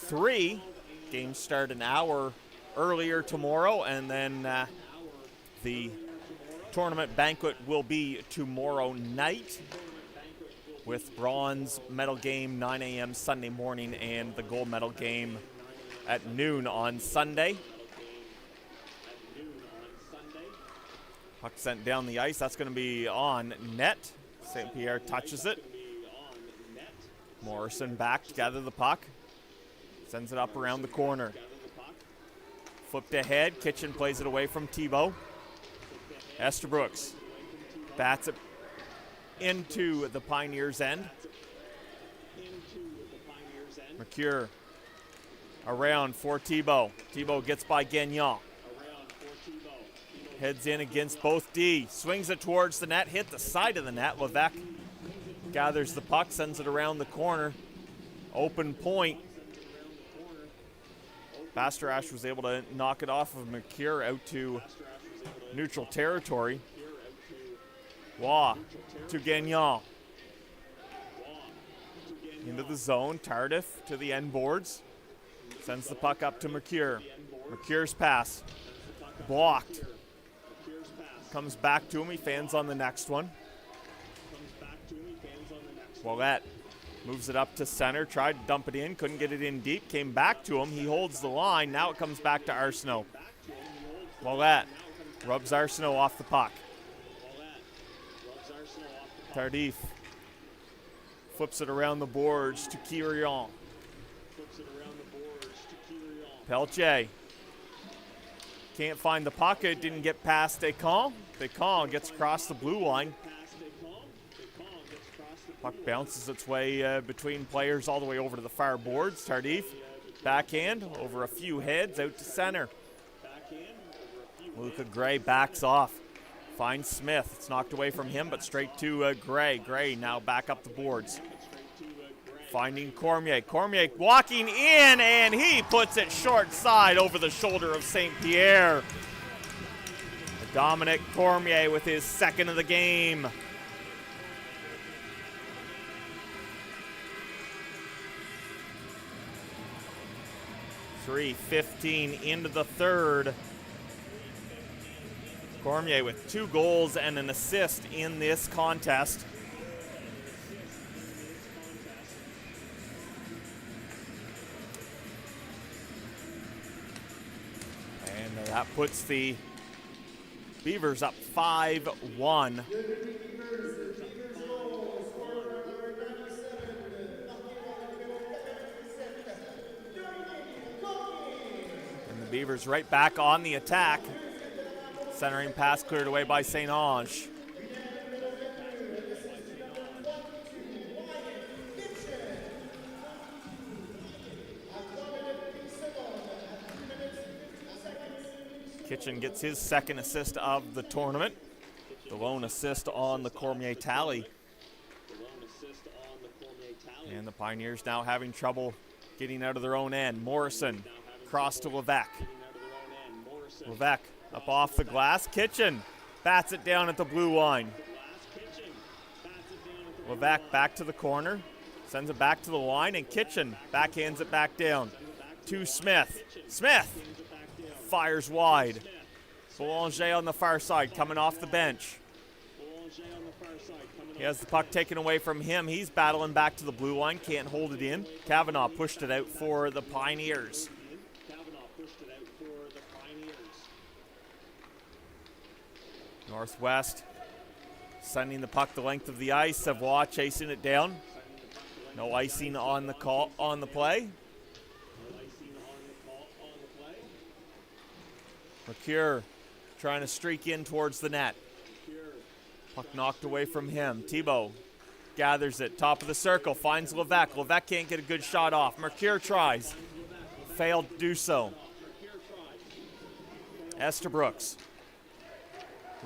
[SPEAKER 1] 3. Games start an hour earlier tomorrow, and then the tournament banquet will be tomorrow night with bronze medal game 9 a.m. Sunday morning and the gold medal game at noon on Sunday. Puck sent down the ice. That's going to be on net. St. Pierre touches it. Morrison back to gather the puck. Sends it up around the corner. Flipped ahead. Kitchen plays it away from Thibault. Estabrooks bats it into the Pioneers' end. Mercure around for Thibault. Thibault gets by Gagnon. Heads in against both D. Swings it towards the net. Hit the side of the net. Levesque gathers the puck. Sends it around the corner. Open point. Bastarash was able to knock it off of Mercure out to neutral territory. Waugh to Gagnon. Into the zone. Tardif to the end boards. Sends the puck up to Mercure. Mercure's pass. Blocked. Comes back to him. He fans on the next one. Ouellette moves it up to center. Tried to dump it in. Couldn't get it in deep. Came back to him. He holds the line. Now it comes back to Arsenault. Ouellette rubs Arsenault off the puck. Tardif flips it around the boards to Quirion. Pelche can't find the puck. It didn't get past Descamps. Descamps gets across the blue line. Puck bounces its way between players all the way over to the far boards. Tardif, backhand, over a few heads, out to center. Luca Gray backs off. Finds Smith. It's knocked away from him, but straight to Gray. Gray now back up the boards. Finding Cormier. Cormier walking in, and he puts it short side over the shoulder of St. Pierre. Dominic Cormier with his second of the game. .3:15 into the third. Cormier with 2 goals and an assist in this contest. And that puts the Beavers up 5-1. And the Beavers right back on the attack. Centering pass cleared away by St. Ange. Kitchen gets his second assist of the tournament. The lone assist on the Cormier tally. And the Pioneers now having trouble getting out of their own end. Morrison, cross to Levesque. Levesque up off the glass. Kitchen bats it down at the blue line. Levesque back to the corner. Sends it back to the line, and Kitchen backhands it back down to Smith. Smith fires wide. Boulanger on the far side coming off the bench. He has the puck taken away from him. He's battling back to the blue line. Can't hold it in. Kavanaugh pushed it out for the Pioneers. Northwest sending the puck the length of the ice. Savoie chasing it down. No icing on the call on the play. McCure trying to streak in towards the net. Puck knocked away from him. Thibault gathers it, top of the circle, finds Levesque. Levesque can't get a good shot off. Mercure tries. Failed to do so. Estabrooks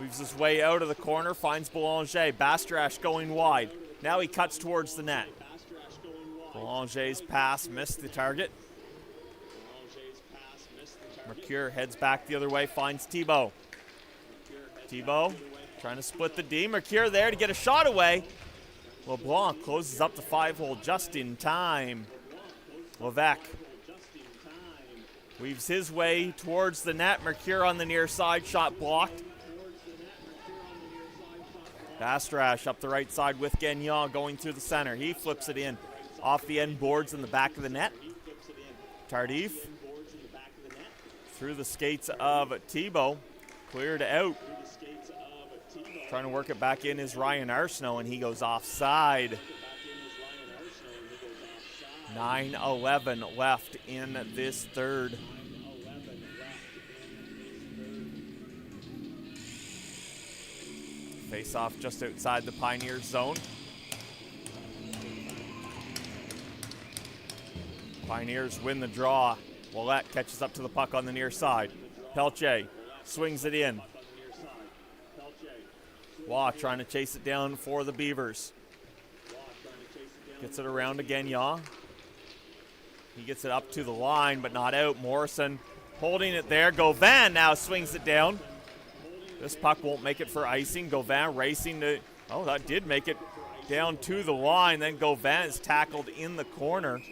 [SPEAKER 1] weaves his way out of the corner, finds Boulanger. Bastrash going wide. Now he cuts towards the net. Boulanger's pass missed the target. Mercure heads back the other way, finds Thibault. Thibault trying to split the D. Mercure there to get a shot away. LeBlanc closes up the 5-hole just in time. Levesque weaves his way towards the net. Mercure on the near side, shot blocked. Bastrash up the right side with Gagnon going through the center. He flips it in off the end boards in the back of the net. Tardif through the skates of Thibault, cleared out. Trying to work it back in is Ryan Arsenault, and he goes offside. 9:11 left in this third. Face off just outside the Pioneers zone. Pioneers win the draw. Ouellette catches up to the puck on the near side. Pelche swings it in. Waugh trying to chase it down for the Beavers. Gets it around to Gagnon. He gets it up to the line, but not out. Morrison holding it there. Gauvin now swings it down. This puck won't make it for icing. Gauvin racing to, oh, that did make it down to the line. Then Gauvin is tackled in the corner.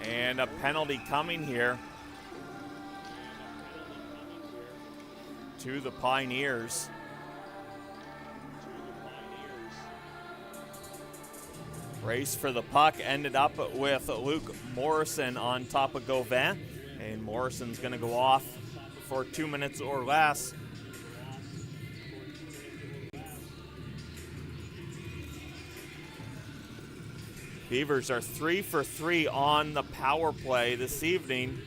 [SPEAKER 1] And a penalty coming here to the Pioneers. Race for the puck ended up with Luke Morrison on top of Gauvin. And Morrison's going to go off for 2 minutes or less. Beavers are 3 for 3 on the power play this evening.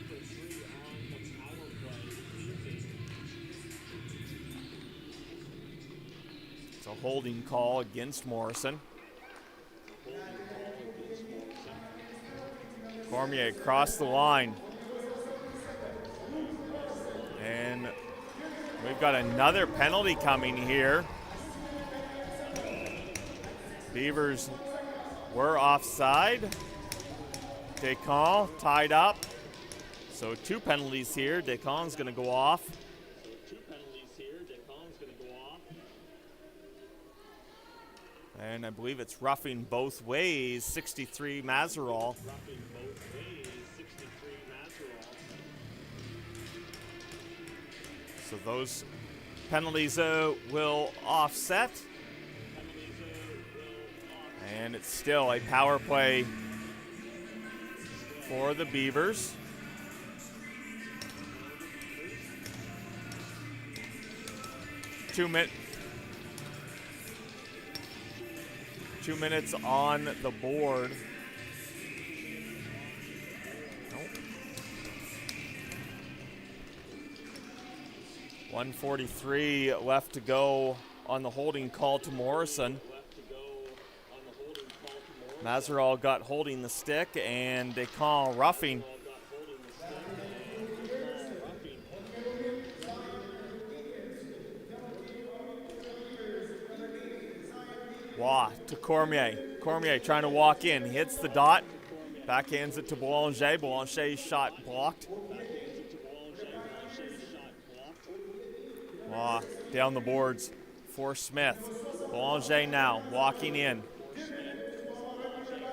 [SPEAKER 1] It's a holding call against Morrison. Cormier across the line. And we've got another penalty coming here. Beavers were offside. Descamps tied up. So 2 penalties here. Descamps going to go off. And I believe it's roughing both ways. 63 Mazeral. So those penalties will offset. And it's still a power play for the Beavers. Two minutes on the board. 1:43 left to go on the holding call to Morrison. Mazeral got holding the stick, and Descamps roughing. Waugh to Cormier. Cormier trying to walk in. Hits the dot. Backhands it to Boulanger. Boulanger's shot blocked. Waugh down the boards for Smith. Boulanger now walking in.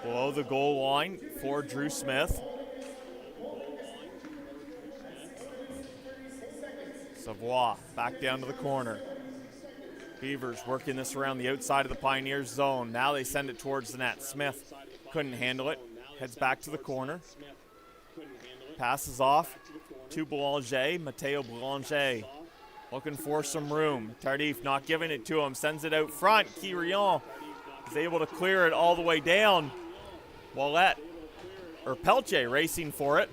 [SPEAKER 1] Below the goal line for Drew Smith. Savoie back down to the corner. Beavers working this around the outside of the Pioneers zone. Now they send it towards the net. Smith couldn't handle it. Heads back to the corner. Passes off to Boulanger. Mateo Boulanger looking for some room. Tardif not giving it to him. Sends it out front. Quirion is able to clear it all the way down. Peltier racing for it.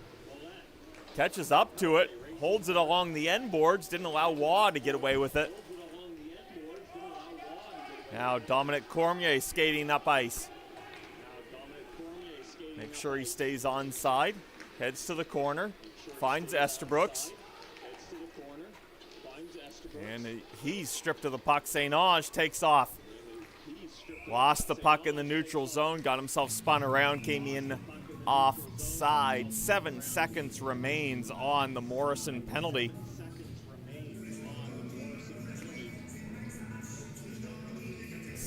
[SPEAKER 1] Catches up to it. Holds it along the end boards. Didn't allow Waugh to get away with it. Now Dominic Cormier skating up ice. Make sure he stays onside. Heads to the corner. Finds Estabrooks. And he's stripped of the puck. St. Ange takes off. Lost the puck in the neutral zone. Got himself spun around. Came in offside. 7 seconds remains on the Morrison penalty.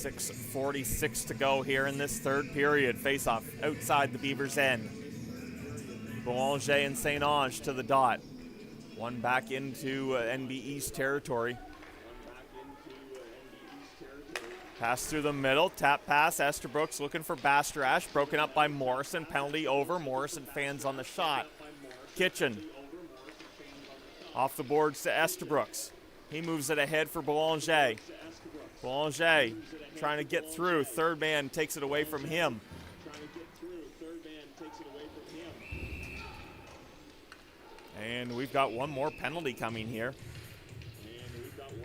[SPEAKER 1] .46 to go here in this third period. Face-off outside the Beavers' end. Boulanger and St. Ange to the dot. One back into NB East territory. Pass through the middle. Tap pass. Estabrooks looking for Bastarash. Broken up by Morrison. Penalty over. Morrison fans on the shot. Kitchen. Off the boards to Estabrooks. He moves it ahead for Boulanger. Boulanger trying to get through. Third man takes it away from him. And we've got one more penalty coming here.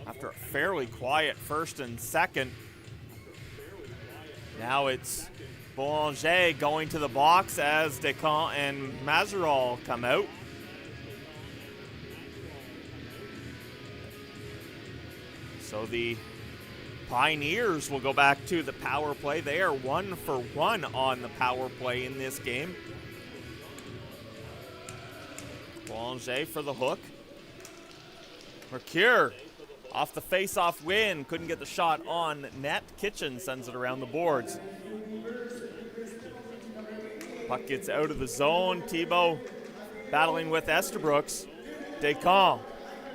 [SPEAKER 1] After a fairly quiet first and second. Now it's Boulanger going to the box as Descamps and Mazeral come out. So the Pioneers will go back to the power play. They are 1 for 1 on the power play in this game. Boulanger for the hook. Mercure off the face-off win. Couldn't get the shot on net. Kitchen sends it around the boards. Puck gets out of the zone. Thibault battling with Estabrooks. Descamps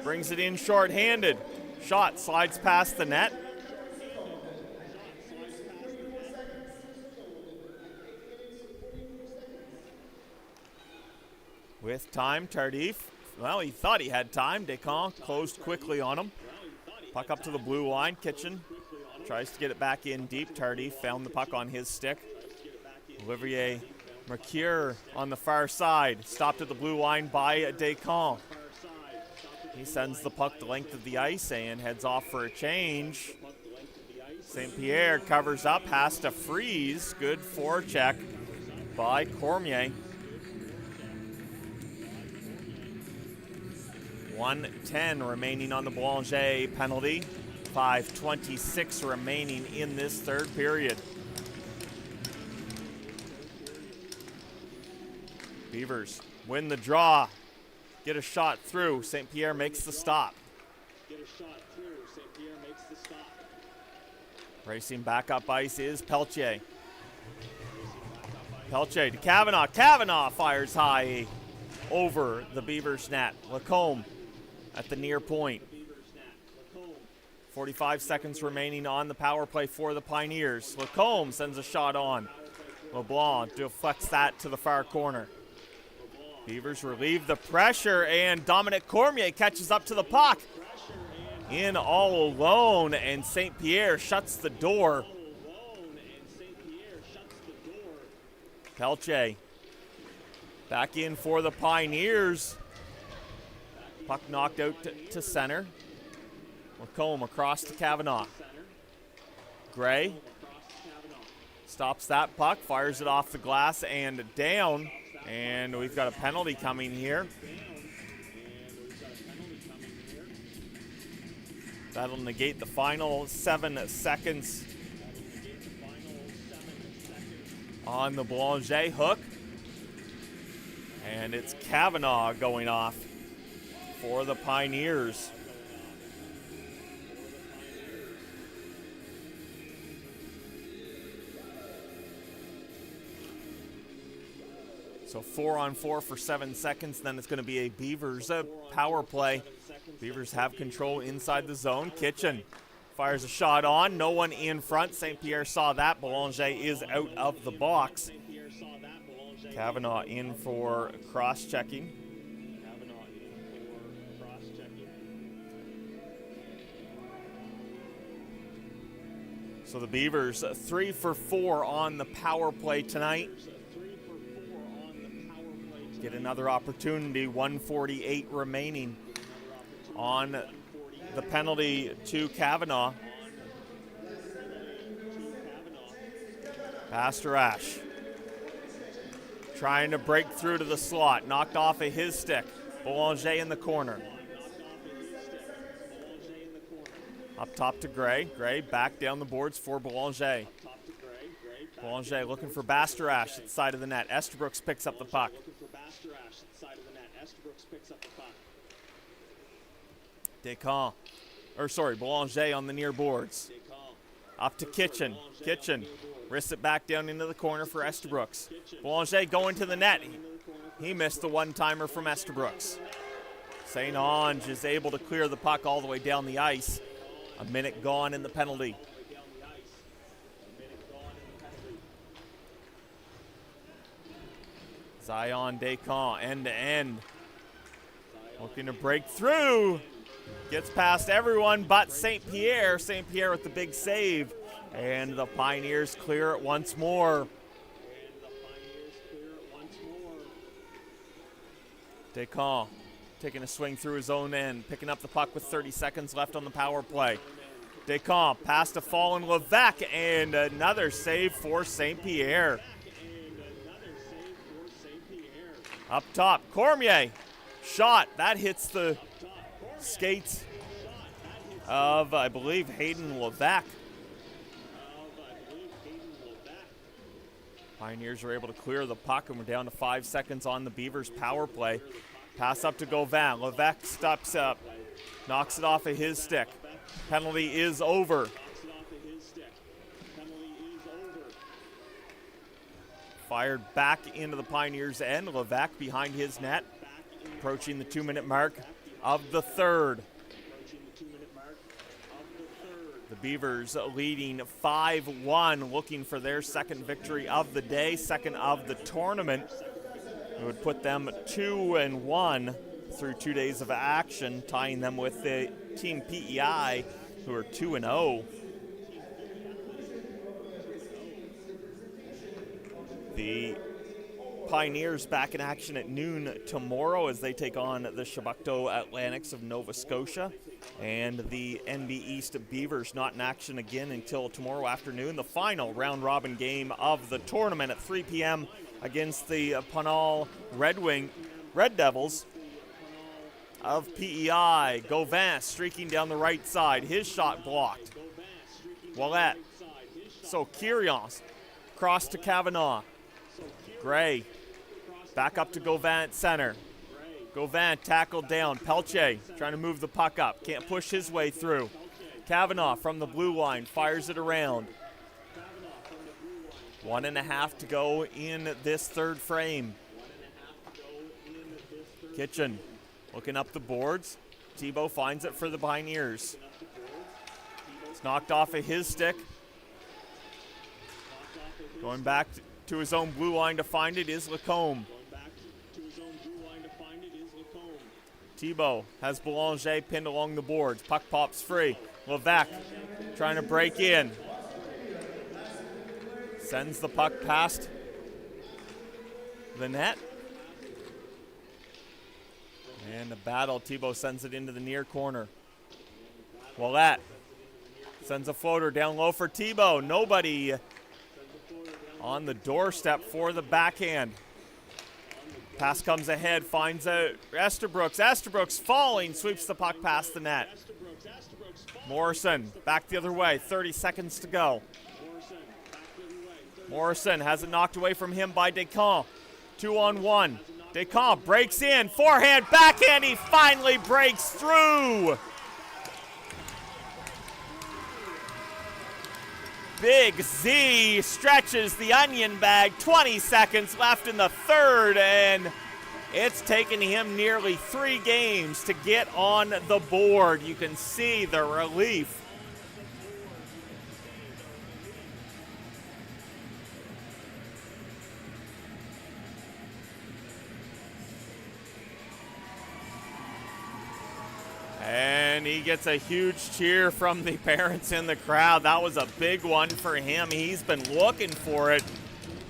[SPEAKER 1] brings it in short-handed. Shot slides past the net. With time, Tardif. Well, he thought he had time. Descamps closed quickly on him. Puck up to the blue line. Kitchen tries to get it back in deep. Tardif found the puck on his stick. Olivier Mercure on the far side. Stopped at the blue line by Descamps. He sends the puck the length of the ice and heads off for a change. St. Pierre covers up, has to freeze. Good forecheck by Cormier. 1:10 remaining on the Boulanger penalty. 5:26 remaining in this third period. Beavers win the draw. Get a shot through. St. Pierre makes the stop. Racing back up ice is Peltier. Peltier to Kavanaugh. Kavanaugh fires high over the Beavers net. Lacombe at the near point. 45 seconds remaining on the power play for the Pioneers. Lacombe sends a shot on. LeBlanc deflects that to the far corner. Beavers relieve the pressure, and Dominic Cormier catches up to the puck. In all alone, and St. Pierre shuts the door. Peltier back in for the Pioneers. Puck knocked out to center. Lacombe across to Kavanaugh. Gray stops that puck, fires it off the glass and down. And we've got a penalty coming here. That'll negate the final 7 seconds on the Boulanger hook. And it's Kavanaugh going off for the Pioneers. So 4-on-4 for 7 seconds. Then it's going to be a Beavers power play. Beavers have control inside the zone. Kitchen fires a shot on. No one in front. St. Pierre saw that. Boulanger is out of the box. Kavanaugh in for cross-checking. So the Beavers 3 for 4 on the power play tonight. Get another opportunity, 1:48 remaining on the penalty to Kavanaugh. Pastarash trying to break through to the slot, knocked off of his stick. Boulanger in the corner. Up top to Gray. Gray back down the boards for Boulanger. Boulanger looking for Pastarash at the side of the net. Estabrooks picks up the puck. Boulanger on the near boards. Up to Kitchen. Kitchen wrists it back down into the corner for Estabrooks. Boulanger going to the net. He missed the one-timer from Estabrooks. St. Onge is able to clear the puck all the way down the ice. A minute gone in the penalty. Zion Descamps end-to-end. Looking to break through. Gets past everyone but St. Pierre. St. Pierre with the big save. And the Pioneers clear it once more. Descamps taking a swing through his own end. Picking up the puck with 30 seconds left on the power play. Descamps past a fallen Levesque. And another save for St. Pierre. Up top, Cormier. Shot. That hits the skates of, I believe, Hayden Levesque. Pioneers are able to clear the puck, and we're down to 5 seconds on the Beavers power play. Pass up to Gauvin. Levesque steps up, knocks it off of his stick. Penalty is over. Fired back into the Pioneers' end. Levesque behind his net, approaching the 2-minute mark of the third. The Beavers leading 5-1, looking for their second victory of the day, second of the tournament. It would put them 2-1 through 2 days of action, tying them with the Team PEI, who are 2-0. The Pioneers back in action at noon tomorrow as they take on the Chebucto Atlantics of Nova Scotia. And the NB East Beavers not in action again until tomorrow afternoon. The final round-robin game of the tournament at 3 p.m. against the Punal Red Devils of PEI. Gauvin streaking down the right side. His shot blocked. Ouellette. So Kyrios cross to Kavanaugh. Gray back up to Gauvin at center. Gauvin tackled down. Pelche trying to move the puck up. Can't push his way through. Kavanaugh from the blue line fires it around. 1.5 to go in this third frame. Kitchen looking up the boards. Thibault finds it for the Pioneers. It's knocked off of his stick. Going back to his own blue line to find it is Lacombe. Thibault has Boulanger pinned along the boards. Puck pops free. Levesque trying to break in. Sends the puck past the net. And a battle. Thibault sends it into the near corner. Ouellette sends a floater down low for Thibault. Nobody on the doorstep for the backhand. Pass comes ahead, finds out Estabrooks. Estabrooks falling, sweeps the puck past the net. Morrison back the other way, 30 seconds to go. Morrison has it knocked away from him by Descamps. 2-on-1. Descamps breaks in, forehand, backhand, he finally breaks through. Big Z stretches the onion bag, 20 seconds left in the third, and it's taken him nearly 3 games to get on the board. You can see the relief. And he gets a huge cheer from the parents in the crowd. That was a big one for him. He's been looking for it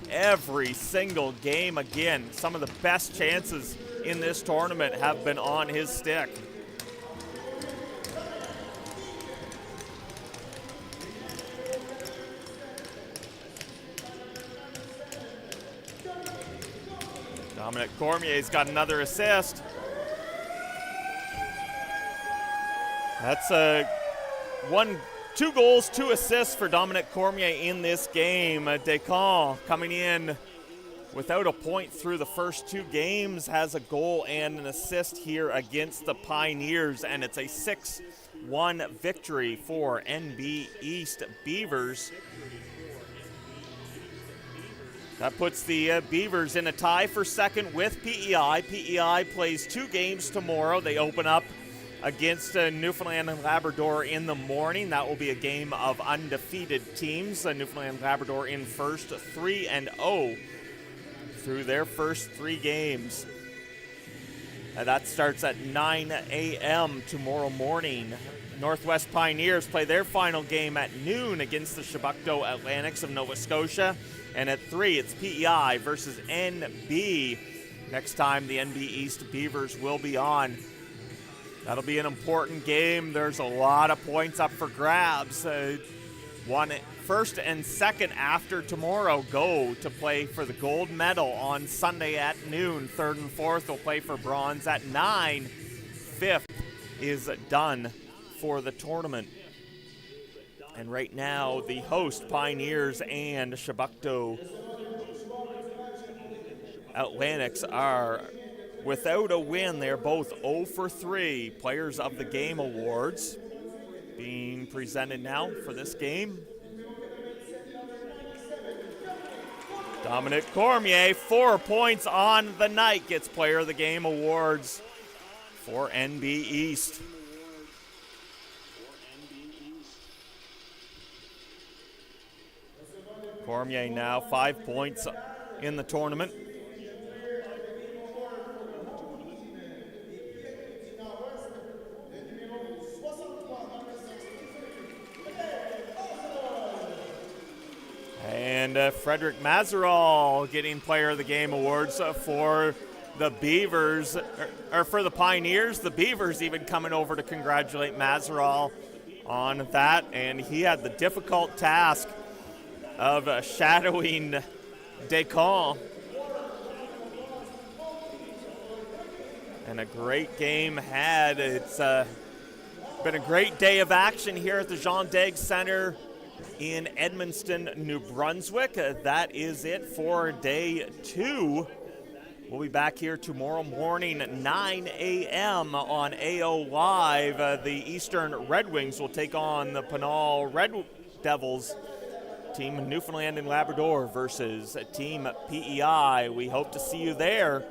[SPEAKER 1] every single game. Again, some of the best chances in this tournament have been on his stick. Dominic Cormier's got another assist. That's 2 goals, 2 assists for Dominic Cormier in this game. Descamps coming in without a point through the first 2 games, has a goal and an assist here against the Pioneers, and it's a 6-1 victory for NB East Beavers. That puts the Beavers in a tie for second with PEI. PEI plays 2 games tomorrow. They open up against Newfoundland and Labrador in the morning. That will be a game of undefeated teams. Newfoundland and Labrador in first, 3-0 through their first 3 games. That starts at 9 a.m. tomorrow morning. Northwest Pioneers play their final game at noon against the Chebucto Atlantics of Nova Scotia. And at 3, it's PEI versus NB. Next time the NB East Beavers will be on. That'll be an important game. There's a lot of points up for grabs. First and second after tomorrow go to play for the gold medal on Sunday at noon. Third and fourth will play for bronze at 9. Fifth is done for the tournament. And right now, the host Pioneers and Chebucto Atlantics are without a win. They're both 0 for 3. Players of the Game awards being presented now for this game. Dominic Cormier, 4 points on the night, gets Player of the Game awards for NB East. Cormier now 5 points in the tournament. And Frederick Mazeral getting Player of the Game awards for the Beavers, or for the Pioneers. The Beavers even coming over to congratulate Mazeral on that, and he had the difficult task of shadowing Descamps. And a great game had. It's been a great day of action here at the Jean Dague Center in Edmundston, New Brunswick. That is it for day 2. We'll be back here tomorrow morning at 9 a.m. on AO Live. The Eastern Red Wings will take on the Pinal Red Devils. Team Newfoundland and Labrador versus Team PEI. We hope to see you there.